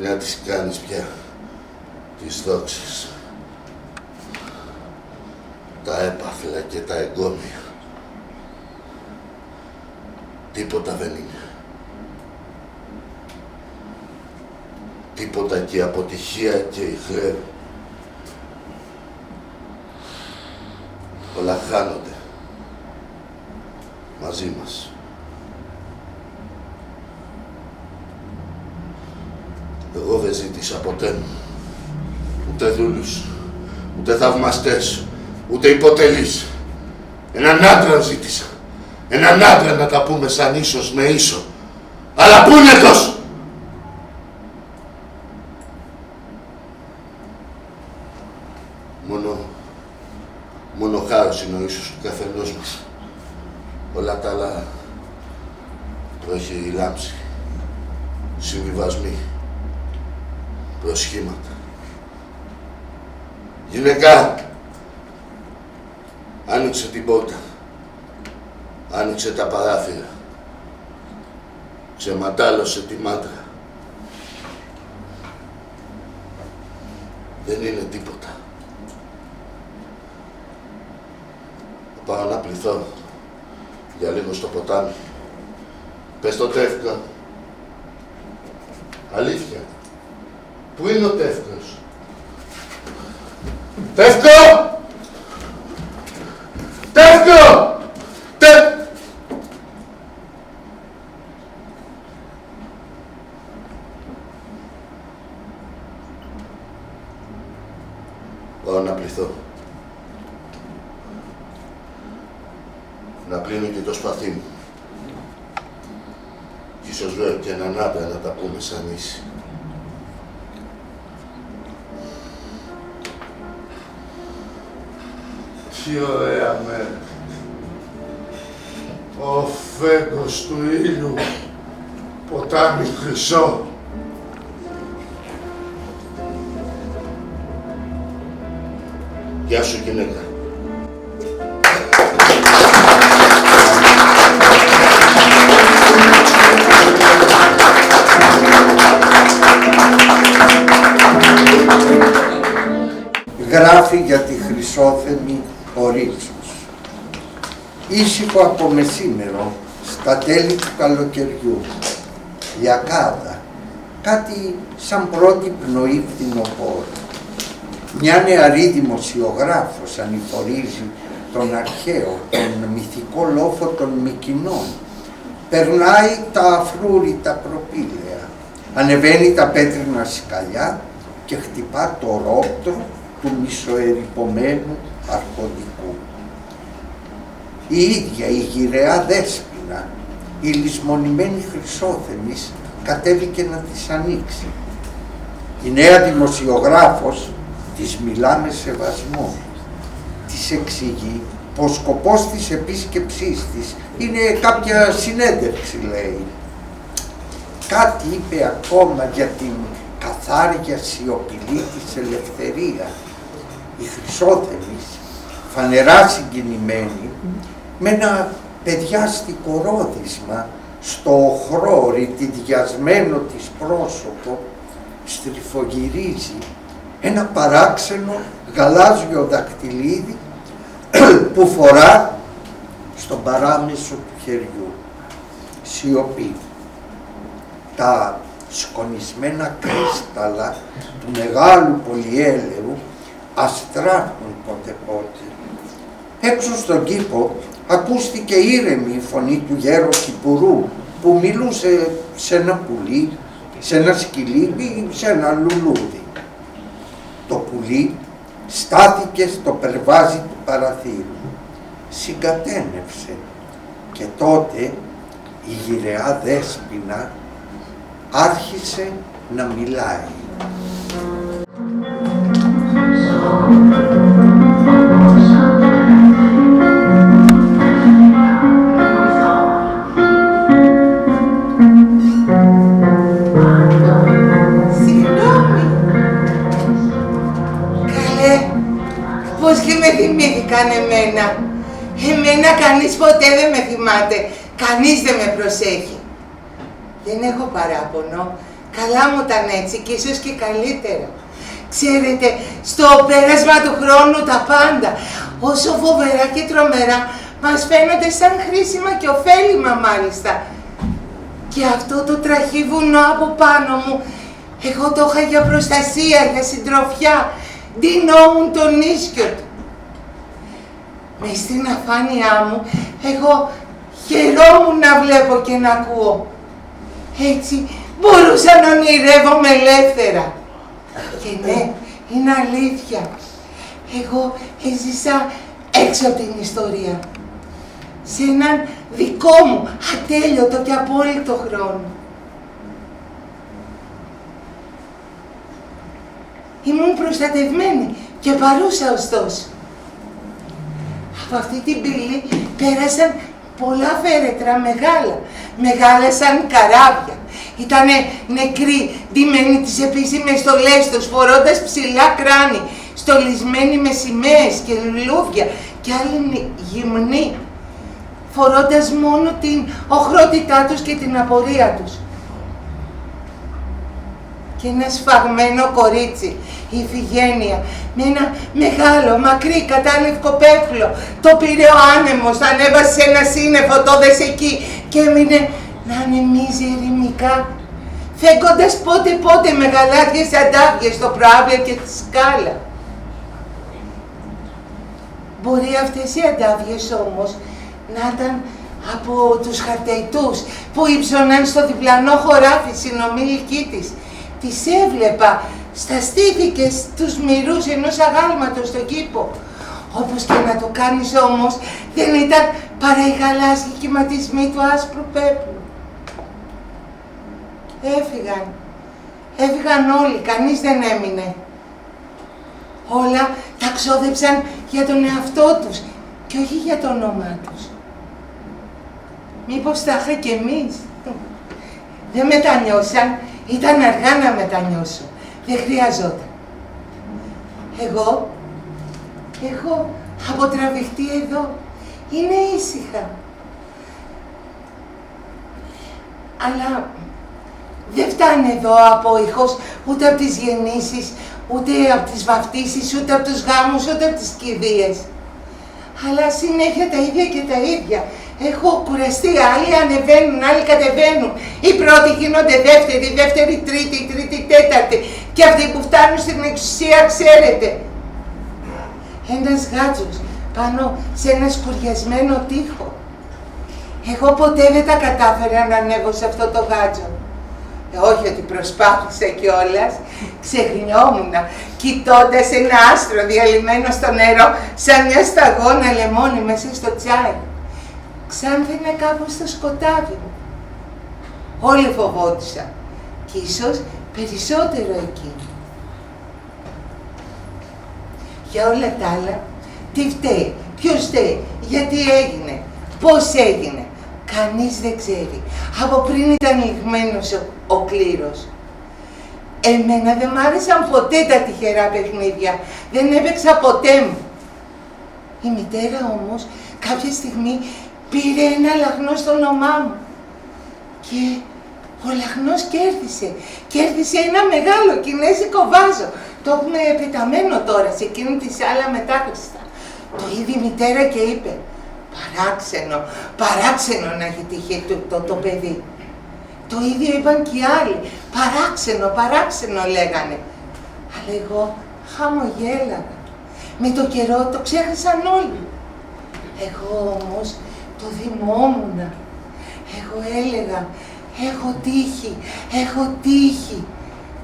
να τις κάνεις πια, τις δόξες, τα έπαθλα και τα εγκόμια. Τίποτα δεν είναι. Τίποτα και η αποτυχία και η χλέβη. Όλα χάνονται μαζί μας. Εγώ δεν ζήτησα ποτέ μου ούτε δούλους, ούτε θαυμαστές, ούτε υποτελείς. Έναν άντρα ζήτησα. Έναν άντρα να τα πούμε σαν ίσος με ίσο. Αλλά πού είναι τόσο! Μόνο χάρος είναι ο ίσος του καθενός μας. Όλα τα άλλα το έχει λάμψει. Συμβιβασμοί. Προσχήματα. Γυναικά, άνοιξε την πόρτα. Άνοιξε τα παράθυρα. Ξεματάλωσε τη μάντρα. Δεν είναι τίποτα. Θα πάω να πληθώ για λίγο στο ποτάμι. Πες το Τεύκο. Αλήθεια. Πού είναι ο Τεύκος? Τεύκο! Τεύκο! Πάω να πληθώ. Να πλύνω και το σπαθί μου. Κι ίσως βρω και έναν άντρα να τα πούμε σαν ίση. Τι ωραία μέρα. Ο φέγγος του ήλιου, ποτάμι χρυσό. Γεια σου, γυναίκα. Γράφει για τη Χρυσόθεμη ο Ρίτσος. Ήσυχο από μεσήμερο, στα τέλη του καλοκαιριού. Λιακάδα, κάτι σαν πρώτη πνοή φθινοπόρου. Μια νεαρή δημοσιογράφος ανηφορίζει τον αρχαίο, τον μυθικό λόφο των Μικηνών. Περνάει τα αφρούρητα προπήλαια, ανεβαίνει τα πέτρινα σκαλιά και χτυπά το ρόπτρο του μισοερυπωμένου αρχοντικού. Η ίδια η γυραιά Δέσποινα, η λησμονημένη Χρυσόθεμης, κατέβηκε να της ανοίξει. Η νέα δημοσιογράφος της μιλά με σεβασμό. Της εξηγεί πως σκοπός της επίσκεψής της είναι κάποια συνέντευξη, λέει. Κάτι είπε ακόμα για την καθάρια σιωπηλή της ελευθερία. Η Χρυσόθεμης, φανερά συγκινημένη, με ένα παιδιάστικο ρόδισμα στο οχρό ρητιδιασμένο της πρόσωπο, στριφογυρίζει ένα παράξενο γαλάζιο δακτυλίδι που φορά στον παράμεσο του χεριού. Σιωπή. Τα σκονισμένα κρίσταλα του μεγάλου πολυέλαιου αστράφουν πότε-πότε. Έξω στον κήπο ακούστηκε ήρεμη η φωνή του γέρου Κυπουρού που μιλούσε σε ένα πουλί, σε ένα σκυλί ή σε ένα λουλούδι. Το πουλί στάθηκε στο περβάζι του παραθύρου. Συγκατένευσε και τότε η γυραιά Δέσποινα άρχισε να μιλάει. Πώς και με θυμήθηκαν εμένα. Εμένα κανείς ποτέ δεν με θυμάται. Κανείς δεν με προσέχει. Δεν έχω παράπονο. καλά μου ήταν έτσι και ίσως και καλύτερα. Ξέρετε, στο πέρασμα του χρόνου τα πάντα, όσο φοβερά και τρομερά, μας φαίνονται σαν χρήσιμα και ωφέλιμα μάλιστα. Και αυτό το τραχή βουνό από πάνω μου, εγώ το είχα για προστασία, για συντροφιά, ντυνόμουν τον ίσκιο του. Μες στην αφάνειά μου, εγώ χαιρόμουν να βλέπω και να ακούω. Έτσι μπορούσα να ονειρεύομαι ελεύθερα. Και ναι, είναι αλήθεια. Εγώ έζησα έξω από την ιστορία. Σε έναν δικό μου, ατέλειωτο και απόλυτο χρόνο. Ήμουν προστατευμένη και παρούσα ωστόσο. Από αυτή την πύλη πέρασαν πολλά φέρετρα μεγάλα, μεγάλα σαν καράβια. Ήτανε νεκροί, ντυμένοι τις επίσημες στολές τους, φορώντας ψηλά κράνη, στολισμένοι με σημαίες και λουλούδια και άλλοι γυμνοί, φορώντας μόνο την οχρότητά τους και την απορία τους. Και ένα σφαγμένο κορίτσι, η Ιφηγένεια, με ένα μεγάλο, μακρύ, κατάλευκο πέπλο. Το πήρε ο άνεμος, το ανέβασε σε ένα σύννεφο, το δες εκεί και έμεινε να ανεμίζει ερημικά, φέγγοντας πότε με γαλάτιες αντάβιες στο προάβλιο και τη σκάλα. Μπορεί αυτές οι αντάβιες όμως να ήταν από τους χαρτεϊτούς που ύψωναν στο διπλανό χωράφι συνομήλικη της. Τις έβλεπα στα στήθη και στους μυρούς ενός αγάλματος στον κήπο. Όπως και να το κάνεις όμως, δεν ήταν παρά οι γαλάζιοι κυματισμοί του άσπρου πέπλου. Έφυγαν όλοι, κανείς δεν έμεινε. Όλα τα ξόδεψαν για τον εαυτό τους και όχι για το όνομά τους. Μήπως τα είχα κι εμείς. Δεν μετανιώσαν, ήταν αργά να μετανιώσω. Δεν χρειαζόταν. Εγώ έχω αποτραβηχτεί εδώ. Είναι ήσυχα. Αλλά δεν φτάνει εδώ απόϊχος ούτε από τις γεννήσεις, ούτε από τις βαφτίσεις, ούτε από τους γάμους, ούτε από τις κηδείες. Αλλά συνέχεια τα ίδια και τα ίδια. Έχω κουραστεί, άλλοι ανεβαίνουν, άλλοι κατεβαίνουν. Οι πρώτοι γίνονται δεύτεροι, δεύτεροι τρίτη, τρίτη τέταρτη. Και αυτοί που φτάνουν στην εξουσία, ξέρετε. Ένας γάτσος πάνω σε ένα σκουριασμένο τοίχο. Εγώ ποτέ δεν τα κατάφερα να ανέβω σε αυτό το γάτσο. Όχι ότι προσπάθησα κιόλας, ξεχνιόμουνα, κοιτώντας ένα άστρο διαλυμένο στο νερό, σαν μια σταγόνα λεμόνι μέσα στο τσάι. Ξάνθαινε κάπου στο σκοτάδι μου. Όλοι φοβόντουσαν, κι ίσως περισσότερο εκείνοι. Για όλα τα άλλα, τι φταίει, ποιος φταίει, γιατί έγινε, πώς έγινε. Κανείς δεν ξέρει. Από πριν ήταν λιγμένος ο κλήρος. Εμένα δεν μ' άρεσαν ποτέ τα τυχερά παιχνίδια. Δεν έπαιξα ποτέ μου. Η μητέρα όμως κάποια στιγμή πήρε ένα λαχνό στο όνομά μου. Και ο λαχνός κέρδισε. Κέρδισε ένα μεγάλο κινέζικο βάζο. Το έχουμε πεταμένο τώρα σε εκείνη τη σάλα μετάχρηστα. Το είδε η μητέρα και είπε: παράξενο, παράξενο να έχει τύχει το παιδί. Το ίδιο είπαν και οι άλλοι. Παράξενο, παράξενο λέγανε. Αλλά εγώ χαμογέλαγα. Με το καιρό το ξέχασαν όλοι. Εγώ όμως το θυμόμουνα. Εγώ έλεγα, έχω τύχει, έχω τύχει.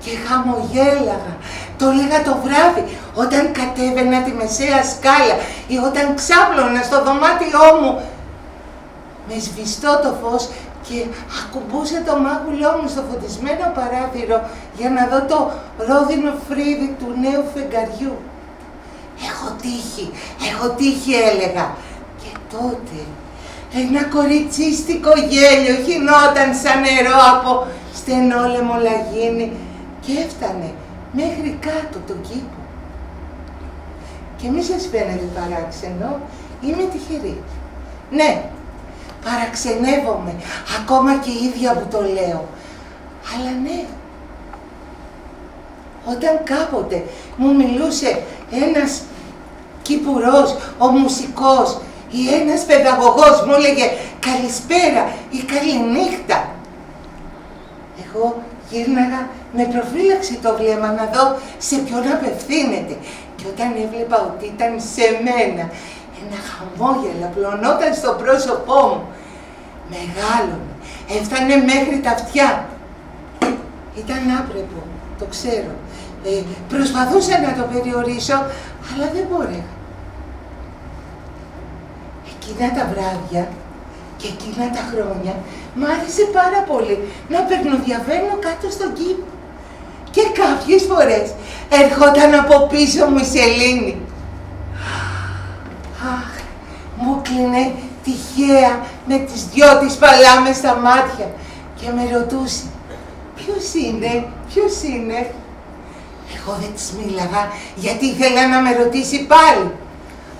Και χαμογέλαγα. Το έλεγα το βράδυ, όταν κατέβαινα τη μεσαία σκάλα ή όταν ξάπλωνα στο δωμάτιό μου με σβηστό το φως και ακουμπούσα το μάγουλό μου στο φωτισμένο παράθυρο για να δω το ρόδινο φρύδι του νέου φεγγαριού. Έχω τύχει έλεγα. Και τότε ένα κοριτσίστικο γέλιο γινόταν σαν νερό από στενό λαιμολαγίνι και έφτανε μέχρι κάτω τον κήπο. Και μη σας φαίνεται παράξενο, είμαι τυχερή. Ναι, παραξενεύομαι, ακόμα και η ίδια που το λέω. Αλλά ναι, Όταν κάποτε μου μιλούσε ένας κυπουρός, ο μουσικός ή ένας παιδαγωγός μου έλεγε καλησπέρα ή καληνύχτα, εγώ γύρναγα με προφύλαξη το βλέμμα να δω σε ποιον απευθύνεται. Και όταν έβλεπα ότι ήταν σε μένα, ένα χαμόγελο απλωνόταν στο πρόσωπό μου. Μεγάλωνε, έφτανε μέχρι τα αυτιά. Ήταν άπρεπο, το ξέρω. Προσπαθούσα να το περιορίσω, αλλά δεν μπόρεγα. Εκείνα τα βράδια και εκείνα τα χρόνια μ' άρεσε πάρα πολύ να περνοδιαβαίνω κάτω στον κήπο. Και κάποιες φορές έρχονταν από πίσω μου η Σελήνη. Αχ, μου κλείνε τυχαία με τις δυο της παλάμες στα μάτια και με ρωτούσε ποιος είναι. Εγώ δεν της μίλαγα γιατί ήθελα να με ρωτήσει πάλι.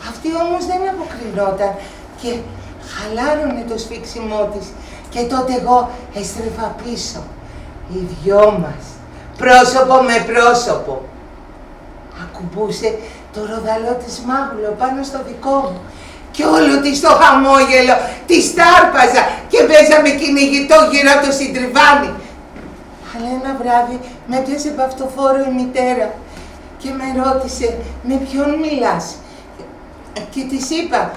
Αυτή όμως δεν αποκρινόταν και χαλάρωνε το σφίξιμό της και τότε εγώ έστρεφα πίσω. Οι δυο μας, πρόσωπο με πρόσωπο. Ακουμπούσε το ροδαλό της μάγουλο πάνω στο δικό μου και όλο της το χαμόγελο της τάρπαζα και παίζαμε κυνηγητό γύρω από το συντριβάνι. Αλλά ένα βράδυ με έπιασε παυτοφόρο η μητέρα και με ρώτησε με ποιον μιλάς. Και της είπα,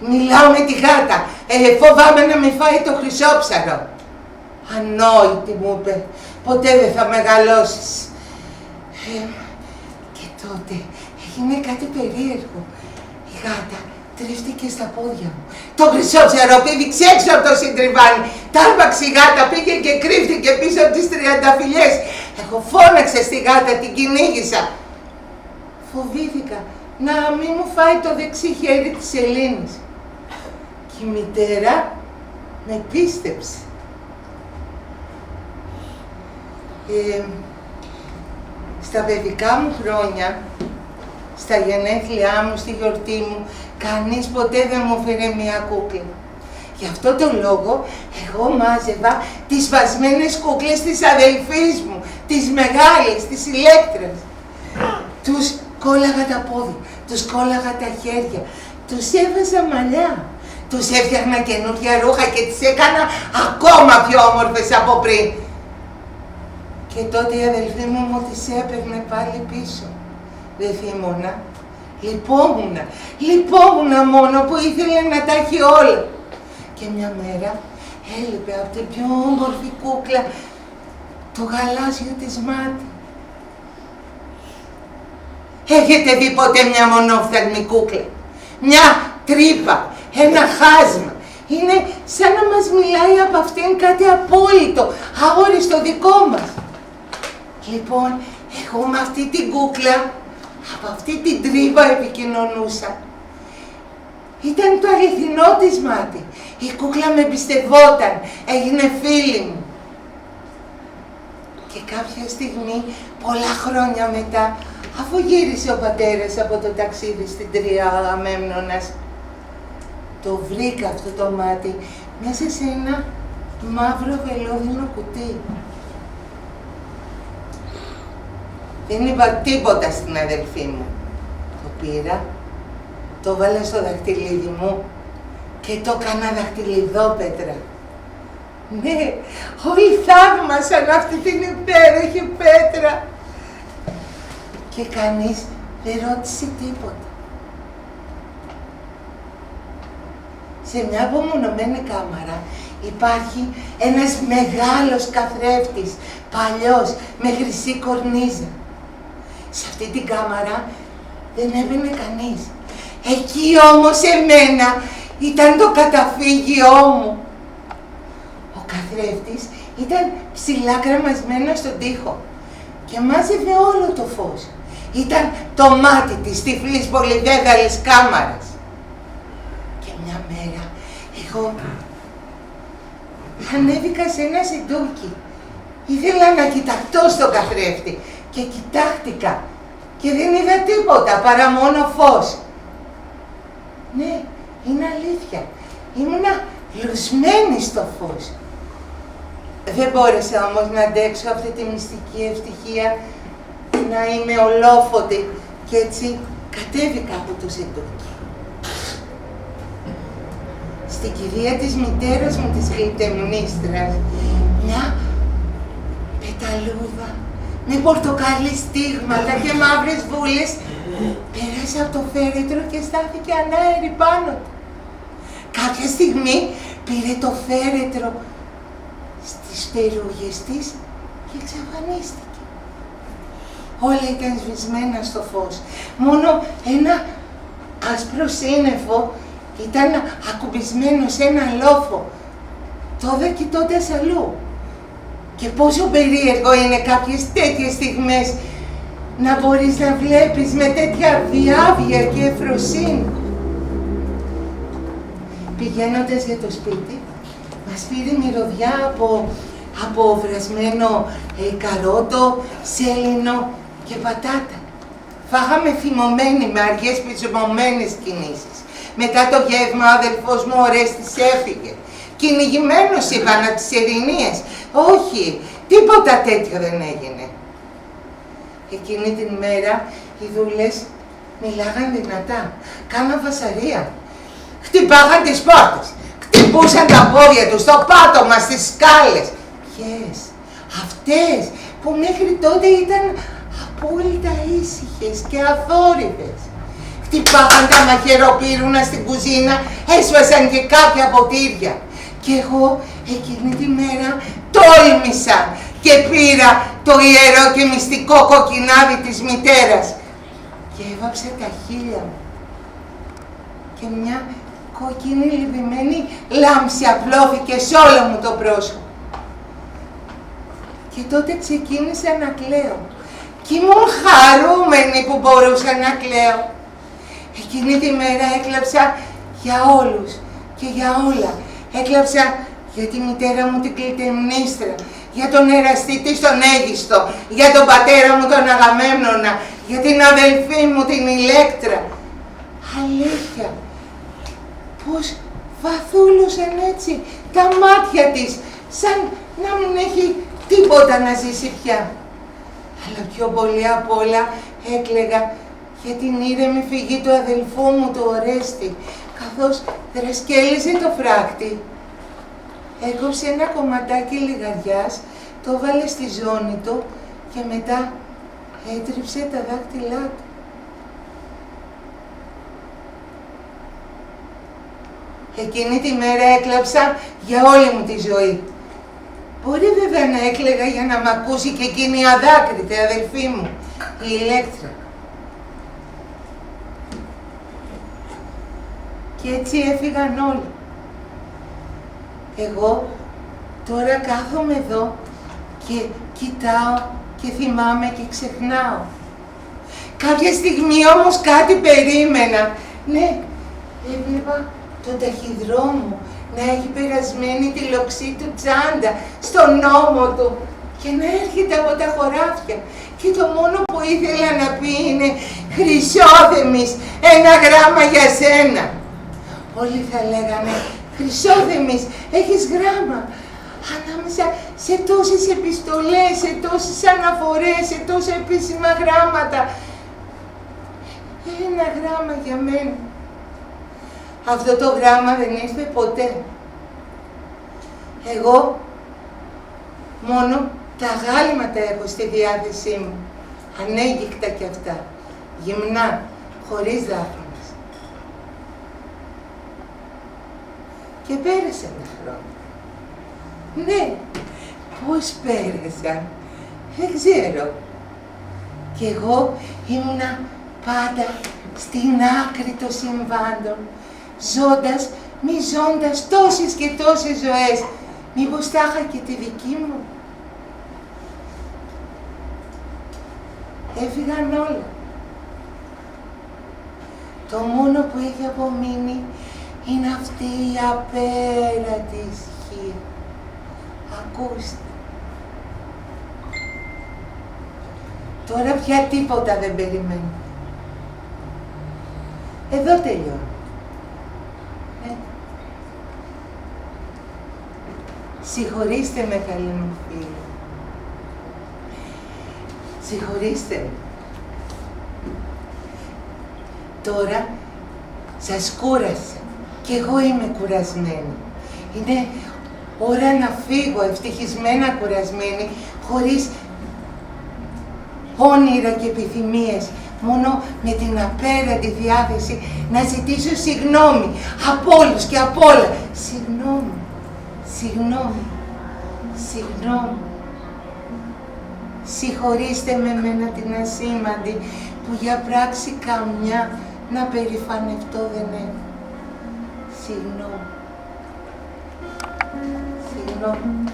μιλάω με τη γάτα, φοβάμαι να με φάει το χρυσόψαρο. Ανόητη μου είπε, ποτέ δεν θα μεγαλώσεις. Και τότε έγινε κάτι περίεργο. Η γάτα τρίφτηκε στα πόδια μου. Το χρυσόψαρο πήδηξε έξω από το συντριβάνι. Τάρπαξε η γάτα, πήγε και κρύφτηκε πίσω από τις τριανταφυλλιές. Εγώ φώναξα στη γάτα, την κυνήγησα. Φοβήθηκα να μην μου φάει το δεξί χέρι της Ελένης. Και η μητέρα με πίστεψε. Στα παιδικά μου χρόνια, στα γενέθλιά μου, στη γιορτή μου, κανείς ποτέ δεν μου έφερε μία κούκλα. Γι' αυτό το λόγο, εγώ μάζευα τις σπασμένες κούκλες της αδελφής μου, τις μεγάλες, τις ηλέκτρες. Τους κόλλαγα τα πόδια, τους κόλλαγα τα χέρια, τους έβαζα μαλλιά. Τους έφτιαχνα καινούργια ρούχα και τις έκανα ακόμα πιο όμορφες από πριν. Και τότε η αδελφή μου τις έπαιρνε πάλι πίσω. Δεν θύμωνα. Λυπόμουνα μόνο που ήθελε να τα έχει όλα. Και μια μέρα έλειπε από την πιο όμορφη κούκλα το γαλάζιο της μάτι. Έχετε δει ποτέ μια μονόφθαλμη κούκλα? Μια τρύπα, ένα χάσμα. Είναι σαν να μας μιλάει από αυτήν κάτι απόλυτο, αόριστο δικό μας. Λοιπόν, εγώ με αυτή την κούκλα, από αυτή την τρύπα επικοινωνούσα. Ήταν το αληθινό της μάτι. Η κούκλα με εμπιστευόταν, έγινε φίλη μου. Και κάποια στιγμή, πολλά χρόνια μετά, αφού γύρισε ο πατέρας από το ταξίδι στην Τρία Αγαμέμνονας, το βρήκα αυτό το μάτι μέσα σε ένα μαύρο βελόδινο κουτί. Δεν είπα τίποτα στην αδελφή μου. Το πήρα, το βάλα στο δαχτυλίδι μου και το έκανα δαχτυλιδόπετρα. Ναι, όλοι θαύμασαν αυτή την υπέροχη πέτρα. Και κανείς δεν ρώτησε τίποτα. Σε μια απομονωμένη κάμαρα υπάρχει ένας μεγάλος καθρέφτης, παλιός, με χρυσή κορνίζα. Σε αυτή την κάμαρα δεν έμπαινε κανείς. Εκεί όμως εμένα ήταν το καταφύγιό μου. Ο καθρέφτης ήταν ψηλά γραμμασμένος στον τοίχο και μάζευε όλο το φως. Ήταν το μάτι της τυφλής πολυδέδαλης κάμαρας. Και μια μέρα εγώ ανέβηκα σε ένα σεντούκι. Ήθελα να κοιταχτώ στο καθρέφτη και κοιτάχτηκα και δεν είδα τίποτα παρά μόνο φως. Ναι, είναι αλήθεια. Ήμουνα λουσμένη στο φως. Δεν μπόρεσα όμως να αντέξω αυτή τη μυστική ευτυχία να είμαι ολόφωτη και έτσι κατέβηκα από το σεντούκι. Στην κηδεία της μητέρας μου της κλητεμνίστρας, μια πεταλούδα με πορτοκαλί στίγματα και μαύρες βούλες πέρασε από το φέρετρο και στάθηκε ανάερη πάνω του. Κάποια στιγμή πήρε το φέρετρο στις περούγες της και εξαφανίστηκε. Όλα ήταν σβησμένα στο φως. Μόνο ένα άσπρο σύννεφο ήταν ακουμπισμένο σε ένα λόφο. Τώρα κοιτώντας αλλού. Και πόσο περίεργο είναι κάποιες τέτοιες στιγμές να μπορείς να βλέπεις με τέτοια διάβια και ευφροσύνη. Πηγαίνοντας για το σπίτι, μας πήρε μυρωδιά από βρασμένο καρότο, σέλινο και πατάτα. Φάγαμε θυμωμένοι με αργές πεζωμένες κινήσεις. Μετά το γεύμα ο αδελφός μου ο Ρέστης έφυγε. Κυνηγημένος είπανα τις Ερηνίες. Όχι, τίποτα τέτοιο δεν έγινε. Εκείνη την μέρα οι δούλες μιλάγαν δυνατά, κάναν φασαρία. Χτυπάγαν τις πόρτες, χτυπούσαν τα πόδια τους στο πάτωμα, στις σκάλες. Ποιες, αυτές που μέχρι τότε ήταν απόλυτα ήσυχες και αθόρυβες. Χτυπάγαν τα μαχαιροπύρουνα στην κουζίνα, έσβασαν και κάποια ποτήρια. Κι εγώ εκείνη τη μέρα τόλμησα και πήρα το ιερό και μυστικό κοκκινάδι της μητέρας και έβαψα τα χείλια μου και μια κοκκίνη λιβημένη λάμψη απλώθηκε σε όλο μου το πρόσωπο. Και τότε ξεκίνησα να κλαίω κι ήμουν χαρούμενη που μπορούσα να κλαίω. Εκείνη τη μέρα έκλαψα για όλους και για όλα. Έκλαψα για τη μητέρα μου την Κλητεμνίστρα, για τον εραστή της τον Αίγιστο, για τον πατέρα μου τον Αγαμέμνονα, για την αδελφή μου την Ηλέκτρα. Αλήθεια, πώς βαθούλωσαν έτσι τα μάτια της, σαν να μην έχει τίποτα να ζήσει πια. Αλλά πιο πολύ απ' όλα έκλαιγα για την ήρεμη φυγή του αδελφού μου του Ορέστη, καθώς δρασκέλιζε το φράκτη. Έκοψε ένα κομματάκι λιγαριάς, το βάλε στη ζώνη του και μετά έτριψε τα δάχτυλά του. Εκείνη τη μέρα έκλαψα για όλη μου τη ζωή. Μπορεί βέβαια να έκλαιγα για να μ' ακούσει και εκείνη η αδάκρυτη αδελφή μου, η Ηλέκτρα. Και έτσι έφυγαν όλοι. Εγώ τώρα κάθομαι εδώ και κοιτάω και θυμάμαι και ξεχνάω. Κάποια στιγμή όμως κάτι περίμενα. Ναι, έβλεπα τον ταχυδρόμο να έχει περασμένη τη λοξή του τσάντα στον ώμο του και να έρχεται από τα χωράφια. Και το μόνο που ήθελα να πει είναι «Χρυσόθεμης, ένα γράμμα για σένα». Όλοι θα λέγανε «Χρυσόθεμης, έχεις γράμμα». Ανάμεσα σε τόσες επιστολές, σε τόσες αναφορές, σε τόσα επίσημα γράμματα. Ένα γράμμα για μένα. Αυτό το γράμμα δεν ήρθε ποτέ. Εγώ μόνο τα γάλματα έχω στη διάθεσή μου. Ανέγγικτα κι αυτά. Γυμνά, χωρίς δάφνες. Και πέρασε ένα χρόνο. Ναι, πώς πέρασαν, δεν ξέρω. Κι εγώ ήμουνα πάντα στην άκρη των συμβάντων, ζώντας, μη ζώντας τόσες και τόσες ζωές. Μήπως τα είχα και τη δική μου. Έφυγαν όλα. Το μόνο που έχει απομείνει είναι αυτή η απέρατη ησυχία. Ακούστε. Τώρα πια τίποτα δεν περιμένω. Εδώ τελειώνω. Συγχωρήστε με, καλή μου φίλη. Συγχωρήστε με. Τώρα σας κούρασα και εγώ είμαι κουρασμένη. Είναι ώρα να φύγω ευτυχισμένα κουρασμένη, χωρίς όνειρα και επιθυμίες, μόνο με την απέραντη διάθεση να ζητήσω συγγνώμη από όλους και από όλα. Συγγνώμη, συγγνώμη, συγγνώμη. Συγχωρήστε με εμένα την ασήμαντη που για πράξη καμιά να περηφανευτώ δεν έχω. Συγγνώμη. Συγγνώμη.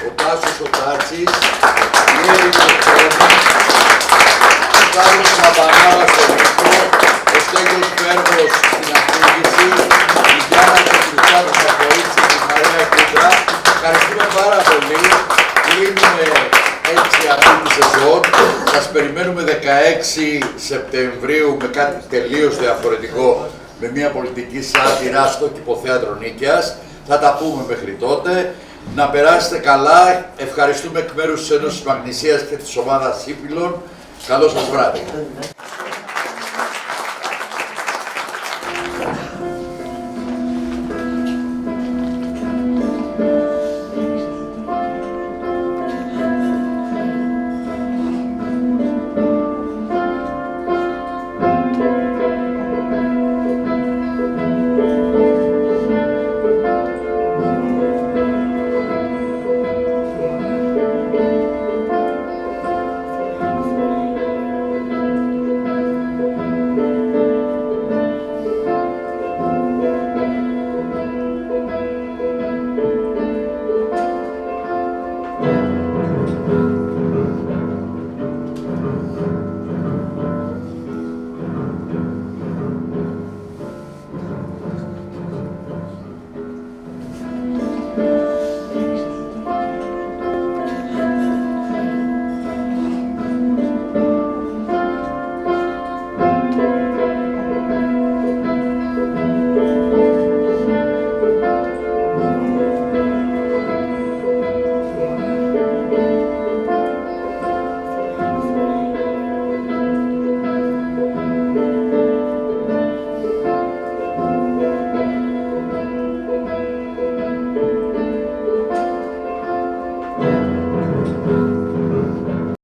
Ο Τάσος ο Τάτσης, η Έλλη ο Κόμας, ο Κάρλος Σαμπανάλας στο Μυστό, ο Στέλιος Φέρβος στην αφήγηση, η Γιάννα και ο Χριστάδος Αποίτσι, η Μαρία Κούντρα. Ευχαριστούμε πάρα πολύ. Κλείνουμε έτσι αυτή τη σεζόν. Σας περιμένουμε 16 Σεπτεμβρίου με κάτι τελείως διαφορετικό, με μια πολιτική σάτυρα στο Κηποθέατρο Νίκαιας. Θα τα πούμε μέχρι τότε. Να περάσετε καλά. Ευχαριστούμε εκ μέρους της Ένωσης Μαγνησίας και της ομάδας Ήπιλων. Καλό σας βράδυ.